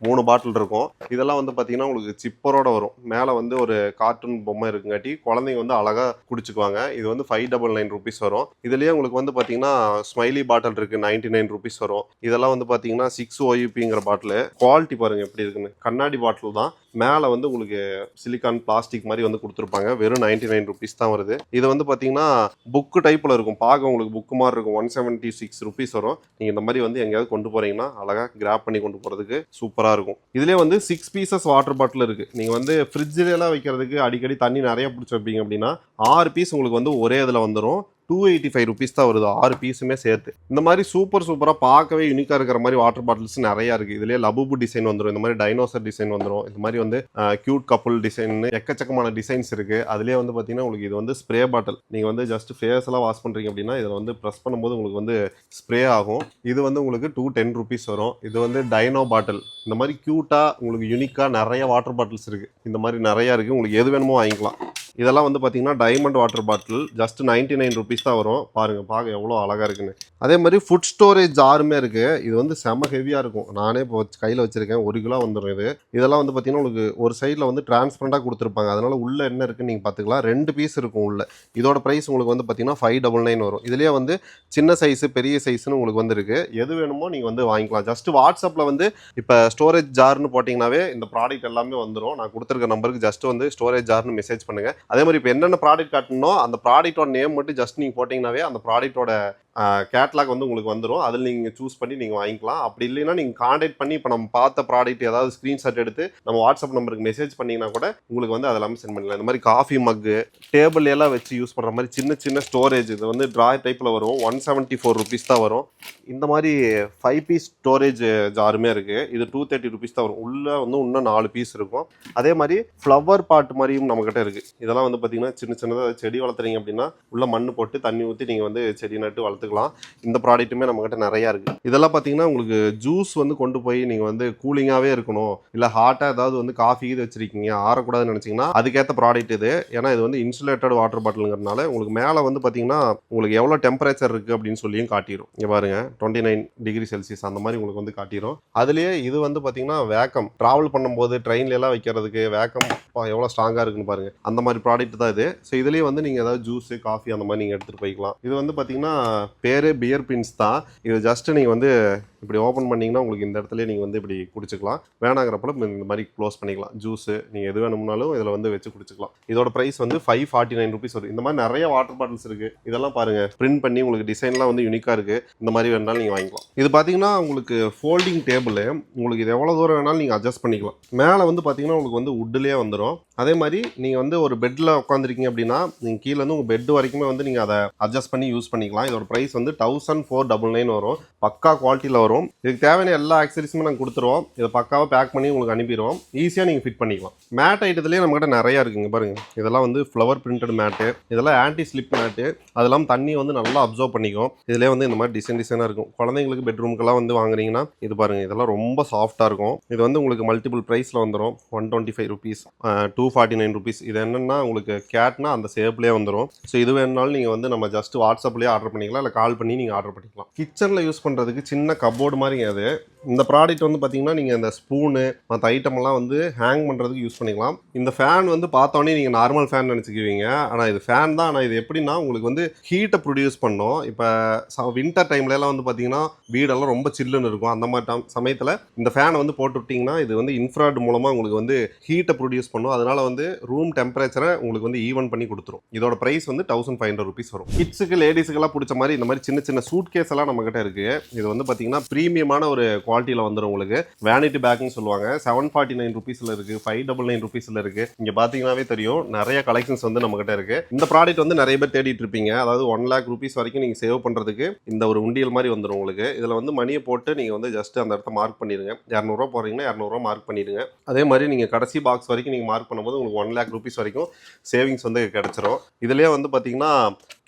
3 பாட்டில் இருக்கும். இதெல்லாம் வந்து பார்த்தீங்கன்னா உங்களுக்கு சிப்பரோட வரும். மேலே வந்து ஒரு கார்ட்டூன் பொம்மை இருக்குங்காட்டி குழந்தைங்க வந்து அழகாக குடிச்சுக்குவாங்க. இது வந்து 599 ருபீஸ் வரும். இதுலேயே உங்களுக்கு வந்து பார்த்தீங்கன்னா ஸ்மைலி பாட்டில் இருக்குது, 99 ருபீஸ் வரும். இதெல்லாம் வந்து பார்த்தீங்கன்னா 6 OUPங்கிற பாட்டில். குவாலிட்டி பாருங்கள் எப்படி இருக்குன்னு. கண்ணாடி பாட்டில் தான், மேலே வந்து உங்களுக்கு சிலிக்கான் பிளாஸ்டிக் மாதிரி வந்து கொடுத்துருப்பாங்க. வெறும் 99 ருபீஸ் தான் வருது. இது வந்து பார்த்தீங்கன்னா புக்கு டைப்பில் இருக்கும். பார்க்க உங்களுக்கு புக்கு மாதிரி இருக்கும். 176 ருபீஸ் வரும். நீங்கள் இந்த மாதிரி வந்து எங்கேயாவது கொண்டு போகிறீங்கன்னா அழகாக கிராப் பண்ணி கொண்டு போகிறதுக்கு சூப்பராக இருக்கும். இதுலேயே வந்து 6 பீசஸ் வாட்டர் பாட்டில் இருக்குது. நீங்கள் வந்து ஃப்ரிட்ஜிலலாம் வைக்கிறதுக்கு அடிக்கடி தண்ணி நிறைய பிடிச்சி வைப்பீங்க அப்படின்னா 6 பீஸ் உங்களுக்கு வந்து ஒரே இதில் வந்துடும். 285 ருபீஸ் தான் வருது, 6 பீஸுமே சேர்த்து. இந்த மாதிரி சூப்பராக பார்க்கவே யூனிக்காக இருக்கிற மாதிரி வாட்டர் பாட்டில்ஸ் நிறையா இருக்குது. இதுலேயே லபுபு டிசைன் வந்துடும், இந்த மாதிரி டைனோசர் டிசைன் வந்துடும், இந்த மாதிரி வந்து கியூட் கப்புள் டிசைன், எக்கச்சக்கமான டிசைன்ஸ் இருக்குது. அதுலேயே வந்து பார்த்தீங்கன்னா உங்களுக்கு இது வந்து ஸ்ப்ரே பாட்டில். நீங்கள் வந்து ஜஸ்ட் ஃபேஸ் எல்லாம் வாஷ் பண்ணுறீங்க அப்படின்னா இதில் வந்து ப்ரெஸ் பண்ணும்போது உங்களுக்கு வந்து ஸ்ப்ரே ஆகும். இது வந்து உங்களுக்கு 210 ருபீஸ் வரும். இது வந்து டைனோ பாட்டில். இந்த மாதிரி க்யூட்டாக உங்களுக்கு யூனிக்காக நிறைய வாட்டர் பாட்டில்ஸ் இருக்குது. இந்த மாதிரி நிறையா இருக்குது. உங்களுக்கு எது வேணுமோ வாங்கிக்கலாம். இதெல்லாம் வந்து பார்த்தீங்கன்னா diamond water bottle. Just 99 rupees தான் வரும். பாருங்கள், பார்க்க எவ்வளோ அழகாக இருக்குன்னு. அதே மாதிரி ஃபுட் ஸ்டோரேஜ் ஜாருமே இருக்குது. இது வந்து செம ஹெவியாக இருக்கும். நானே இப்போ கையில் வச்சுருக்கேன். 1 கிலோ வந்துடும் இது. இதெல்லாம் வந்து பார்த்தீங்கன்னா உங்களுக்கு ஒரு சைடில் வந்து டிரான்ஸ்பரண்டாக கொடுத்துருப்பாங்க. அதனால் உள்ளே என்ன இருக்குன்னு நீங்கள் பார்த்துக்கலாம். 2 பீஸ் இருக்கும் உள்ள. இதோட ப்ரைஸ் உங்களுக்கு வந்து பார்த்தீங்கன்னா 599 வரும். இதுலேயே வந்து சின்ன சைஸு பெரிய சைஸ்னு உங்களுக்கு வந்து இருக்குது. எது வேணுமோ நீங்கள் வந்து வாங்கிக்கலாம். ஜஸ்ட் வாட்ஸ்அப்பில் வந்து இப்போ ஸ்டோரேஜ் ஜார்னு போட்டிங்கனாவே இந்த ப்ராடக்ட் எல்லாமே வந்துடும். நான் கொடுத்துருக்க நம்பருக்கு ஜஸ்ட் வந்து ஸ்டோரேஜ் ஜார்னு மெசேஜ் பண்ணுங்கள். அதே மாதிரி இப்போ என்னென்ன ப்ராடக்ட் காட்டணும் அந்த ப்ராடக்டோட நேம் மட்டும் ஜஸ்ட் நீங்கள் போட்டிங்கனாவே அந்த ப்ராடக்டோட கேட்லாக் வந்து உங்களுக்கு வந்துடும். அதில் நீங்கள் சூஸ் பண்ணி நீங்கள் வாங்கிக்கலாம். அப்படி இல்லைன்னா நீங்கள் கான்டாக்ட் பண்ணி இப்போ நம்ம பார்த்த ப்ராடக்ட் ஏதாவது ஸ்க்ரீன்ஷாட் எடுத்து நம்ம வாட்ஸ்அப் நம்பருக்கு மெசேஜ் பண்ணிங்கன்னா கூட உங்களுக்கு வந்து அதெல்லாமே சென்ட் பண்ணிக்கலாம். இந்த மாதிரி காஃபி மக்கு, டேபிள் எல்லாம் வச்சு யூஸ் பண்ணுற மாதிரி சின்ன சின்ன ஸ்டோரேஜ். இது வந்து ட்ராயர் டைப்பில் வரும். 174 ருபீஸ் தான் வரும். இந்த மாதிரி 5 பீஸ் ஸ்டோரேஜ் ஜாருமே இருக்குது. இது 230 ருபீஸ் தான் வரும். உள்ளே வந்து இன்னும் 4 பீஸ் இருக்கும். அதே மாதிரி ஃப்ளவர் பாட் மாதிரியும் நம்மக்கிட்ட இருக்குது. இதெல்லாம் வந்து பார்த்தீங்கன்னா சின்ன சின்னதாக செடி வளர்த்துறீங்க அப்படின்னா உள்ள மண் போட்டு தண்ணி ஊற்றி நீங்கள் வந்து செடி நட்டு வளர்த்துக்கலாம். இந்த ப்ராடக்ட்டுமே நம்மகிட்ட நிறையா இருக்குது. இதெல்லாம் பார்த்தீங்கன்னா உங்களுக்கு ஜூஸ் வந்து கொண்டு போய் நீங்கள் வந்து கூலிங்காகவே இருக்கணும், இல்லை ஹாட்டாக ஏதாவது வந்து காஃபி இது வச்சிருக்கீங்க ஆறக்கூடாதுன்னு நினச்சிங்கன்னா அதுக்கேற்ற ப்ராடக்ட் இது. ஏன்னா இது வந்து இன்சுலேட்டட் வாட்டர் பாட்டிலுங்கிறதுனால உங்களுக்கு மேலே வந்து பார்த்தீங்கன்னா உங்களுக்கு எவ்வளோ டெம்பரேச்சர் இருக்குது அப்படின்னு சொல்லியும் காட்டிடும். இங்கே பாருங்க 29 டிகிரி செல்சியஸ் அந்த மாதிரி உங்களுக்கு வந்து காட்டிடும். அதுலேயே இது வந்து பார்த்தீங்கன்னா வேக்கம் ட்ராவல் பண்ணும்போது ட்ரெயின்ல எல்லாம் வைக்கிறதுக்கு வேக்கம் எவ்வளோ ஸ்ட்ராங்காக இருக்குன்னு பாருங்கள். அந்த மாதிரி ப்ராடக்ட் தான் இது. ஸோ இதுலேயே வந்து நீங்கள் ஏதாவது ஜூஸு காஃபி அந்த மாதிரி நீங்கள் எடுத்துகிட்டு போய்க்கலாம். இது வந்து பார்த்தீங்கன்னா பேரு பியர் பின்ஸ் தான். இது ஜஸ்ட் நீங்கள் வந்து இப்படி ஓப்பன் பண்ணிங்கன்னா உங்களுக்கு இந்த இடத்துல நீங்கள் வந்து இப்படி குடிச்சிக்கலாம். வேணாங்கிறப்பல இந்த மாதிரி க்ளோஸ் பண்ணிக்கலாம். ஜூஸு நீங்கள் எது வேணும்னாலும் இதில் வந்து வச்சு குடிச்சிக்கலாம். இதோட ப்ரைஸ் வந்து 549 ருபீஸ் வரும். இந்த மாதிரி நிறைய வாட்டர் பாட்டில்ஸ் இருக்குது. இதெல்லாம் பாருங்கள் பிரிண்ட் பண்ணி உங்களுக்கு டிசைன்லாம் வந்து யூனிக்காக இருக்குது. இந்த மாதிரி வேணாலும் நீங்கள் வாங்கிக்கலாம். இது பார்த்தீங்கன்னா உங்களுக்கு ஃபோல்டிங் டேபிள். உங்களுக்கு இது எவ்வளோ தூரம் வேணாலும் நீங்கள் அட்ஜஸ்ட் பண்ணிக்கலாம். மேலே வந்து பார்த்தீங்கன்னா உங்களுக்கு வந்து வுட்லேயே வந்துடும். அதே மாதிரி நீங்கள் வந்து ஒரு பெட்டில் உட்காந்துருக்கீங்க அப்படின்னா நீங்கள் கீழே வந்து உங்கள் பெட் வரைக்குமே வந்து நீங்கள் அதை அட்ஜஸ்ட் பண்ணி யூஸ் பண்ணிக்கலாம். இதோட ப்ரைஸ் வந்து 1499 வரும். பக்கா குவாலிட்டியில் வரும். இதுக்கு தேவையான எல்லா ஆக்சரிஸுமே நாங்கள் கொடுத்துருவோம். இதை பக்காவாக பேக் பண்ணி உங்களுக்கு அனுப்பிடுவோம். ஈஸியாக நீங்கள் ஃபிட் பண்ணிக்கலாம். மேட் ஐட்டத்துலேயே நம்மகிட்ட நிறையா இருக்குங்க பாருங்கள். இதெல்லாம் வந்து ஃப்ளவர் பிரிண்டட் மேட்டு, இதெல்லாம் ஆன்டி ஸ்லிப் மேட்டு. அதெல்லாம் தண்ணி வந்து நல்லா அப்சர்வ் பண்ணிக்கும். இதிலே வந்து இந்த மாதிரி டிசைனாக இருக்கும். குழந்தைங்களுக்கு பெட்ரூமுக்கெல்லாம் வந்து வாங்குறீங்கன்னா இது பாருங்கள், இதெல்லாம் ரொம்ப சாஃப்டாக இருக்கும். இது வந்து உங்களுக்கு மல்டிபிள் ப்ரைஸில் வந்துடும். 125 ருபீஸ், 249 ருபீஸ். இது என்னென்னா உங்களுக்கு கேட்னா அந்த ஷேப்லேயே வந்துடும். ஸோ இது வேணுனாலும் நீங்கள் வந்து நம்ம ஜஸ்ட் வாட்ஸ்அப்லேயே ஆர்டர் பண்ணிக்கலாம், இல்லை கால் பண்ணி நீங்கள் ஆர்டர் பண்ணிக்கலாம். கிச்சனில் யூஸ் பண்ணுறதுக்கு சின்ன கப்போர்டு மாதிரிங்க அது. இந்த ப்ராடக்ட் வந்து பார்த்தீங்கன்னா நீங்கள் இந்த ஸ்பூனு மற்ற ஐட்டமெல்லாம் வந்து ஹேங் பண்ணுறதுக்கு யூஸ் பண்ணிக்கலாம். இந்த ஃபேன் வந்து பார்த்தோன்னே நீங்கள் நார்மல் ஃபேன் நினச்சிக்குவீங்க. ஆனால் இது ஃபேன் தான். ஆனால் இது எப்படின்னா உங்களுக்கு வந்து ஹீட்டை ப்ரொடியூஸ் பண்ணும். இப்போ வின்டர் டைம்லலாம் வந்து பார்த்தீங்கன்னா வீடெல்லாம் ரொம்ப சில்லுன்னு இருக்கும். அந்த மாதிரி சமயத்தில் இந்த ஃபேனை வந்து போட்டு விட்டிங்கன்னா இது வந்து இன்ஃப்ராட் மூலமாக உங்களுக்கு வந்து ஹீட்டை ப்ரொடியூஸ் பண்ணும். அதனால் வந்து ரூம் டெம்பரேச்சரை உங்களுக்கு வந்து ஈவன் பண்ணி கொடுத்துரும். இதோட ப்ரைஸ் வந்து 1500 ருபீஸ் வரும். கிட்ஸுக்கு லேடிஸுக்கெல்லாம் பிடிச்ச மாதிரி இந்த மாதிரி சின்ன சின்ன சூட் கேஸ் எல்லாம் நம்மகிட்ட இருக்குது. இது வந்து பார்த்தீங்கன்னா ப்ரீமியமான ஒரு குவாலிட்டியில் வந்துடும். உங்களுக்கு வேனிட்டி பேக்னு சொல்லுவாங்க. 749 ருபீஸில் இருக்குது, 599 ருபீஸில் இருக்குது. இங்கே பார்த்தீங்கன்னாவே தெரியும் நிறைய கலெக்ஷன்ஸ் வந்து நம்மகிட்ட இருக்குது. இந்த ப்ராடக்ட் வந்து நிறைய பேர் தேடிட்டு இருப்பீங்க. அதாவது 1 lakh rupees வரைக்கும் நீங்கள் சேவ் பண்ணுறதுக்கு இந்த ஒரு உண்டியல் மாதிரி வந்துடும் உங்களுக்கு. இதில் வந்து மணியை போட்டு நீங்கள் வந்து ஜஸ்ட் அந்த இடத்த மார்க் பண்ணிடுங்க. 200 ரூபா போகிறீங்கன்னா 200 ரூபா மார்க் பண்ணிடுங்க. அதே மாதிரி நீங்கள் கடைசி பாக்ஸ் வரைக்கும் நீங்கள் மார்க் பண்ணும்போது உங்களுக்கு 1 lakh rupees வரைக்கும் சேவிங்ஸ் வந்து கிடைச்சிரும். இதுலேயே வந்து பார்த்தீங்கன்னா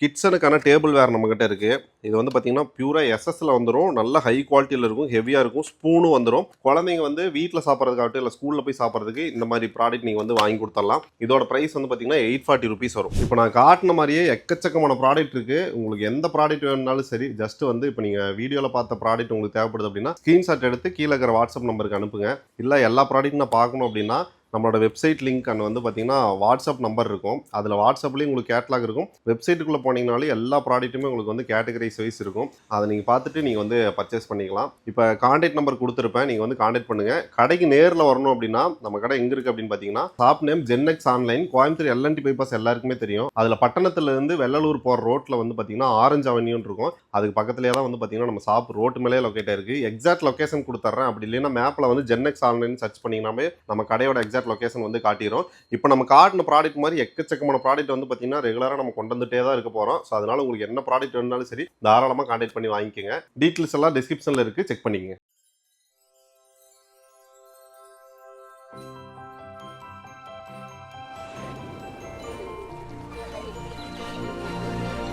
கிட்ஸனுக்கான டேபிள் வேர் நம்மகிட்ட இருக்குது. இது வந்து பார்த்தீங்கன்னா பியூராக எஸ்எஸ்ல வந்துடும். நல்ல ஹை குவாலிட்டியில் இருக்கும், ஹெவியாக இருக்கும். ஸ்பூனும் வந்துடும். குழந்தைங்க வந்து வீட்டில் சாப்பிட்றதுக்காகட்டும் இல்லை ஸ்கூலில் போய் சாப்பிட்றதுக்கு இந்த மாதிரி ப்ராடக்ட் நீங்கள் வந்து வாங்கி கொடுத்துடலாம். இதோட ப்ரைஸ் வந்து பார்த்தீங்கன்னா 840 ருபீஸ் வரும். இப்போ நான் காட்டின மாதிரியே எக்கச்சக்கமான ப்ராடக்ட் இருக்குது. உங்களுக்கு எந்த ப்ராடக்ட் வேணுனாலும் சரி, ஜஸ்ட் வந்து இப்போ நீங்கள் வீடியோவில் பார்த்த ப்ராடக்ட் உங்களுக்கு தேவைப்படுது அப்படின்னா ஸ்க்ரீன்ஷாட் எடுத்து கீழே இருக்கிற வாட்ஸ்அப் நம்பருக்கு அனுப்புங்க. இல்லை எல்லா ப்ராடக்ட்டும் நான் பார்க்கணும் அப்படின்னா நம்மளோட வெப்சைட் லிங்க் அண்ட் வந்து பார்த்தீங்கன்னா வாட்ஸ்அப் நம்பர் இருக்கும். அதில் வாட்ஸ்அப்லேயும் உங்களுக்கு கேட்லாக் இருக்கும். வெப்சைட்டுக்குள்ளே போனீங்கனாலே எல்லா ப்ராடக்ட்டுமே உங்களுக்கு வந்து கேட்டகரைஸ் வைஸ் இருக்கும். அதை நீங்கள் பார்த்துட்டு நீங்கள் வந்து பர்ச்சேஸ் பண்ணிக்கலாம். இப்போ கான்டாக்ட் நம்பர் கொடுத்துருப்பேன், நீங்கள் வந்து கான்டாக்ட் பண்ணுங்கள். கடைக்கு நேரில் வரணும் அப்படின்னா நம்ம கடை எங்கே இருக்குது அப்படின்னு பார்த்தீங்கன்னா shop name GenX online, Coimbatore LNT bypass எல்லாருக்குமே தெரியும். அதில் பட்டணத்துலேருந்து வெள்ளலூர் போகிற ரோட்டில் வந்து பார்த்தீங்கன்னா ஆரஞ்சு அவென்யூன்னு இருக்கும். அதுக்கு பக்கத்துலேயே தான் வந்து பார்த்தீங்கன்னா நம்ம ஷாப் ரோட்டு மேலே லொக்கேட் ஆயிருக்கு. எக்ஸாக்ட் லொக்கேஷன் கொடுத்துட்றேன். அப்படி இல்லைன்னா மேப்பில் வந்து ஜென்எக்ஸ் ஆன்லைன் சர்ச் பண்ணிங்கனாமே நம்ம கடையோட எக்ஸாக்ட் லொகேஷன் வந்து காட்டிடும். இப்போ நம்ம காட்டின ப்ராடக்ட் மாதிரி எக்கச்சக்கமான ப்ராடக்ட் வந்து பார்த்தீங்கன்னா ரெகுலராக நம்ம கொண்டு வந்துட்டே தான் இருக்க போகிறோம். ஸோ அதனால உங்களுக்கு என்ன ப்ராடக்ட் வேணுனாலும் சரி தாராளமாக கான்டாக்ட் பண்ணி வாங்கிக்கோங்க. டீட்டெயில்ஸ் எல்லாம் டிஸ்கிரிப்ஷனில் இருக்குது, செக் பண்ணிக்கங்க.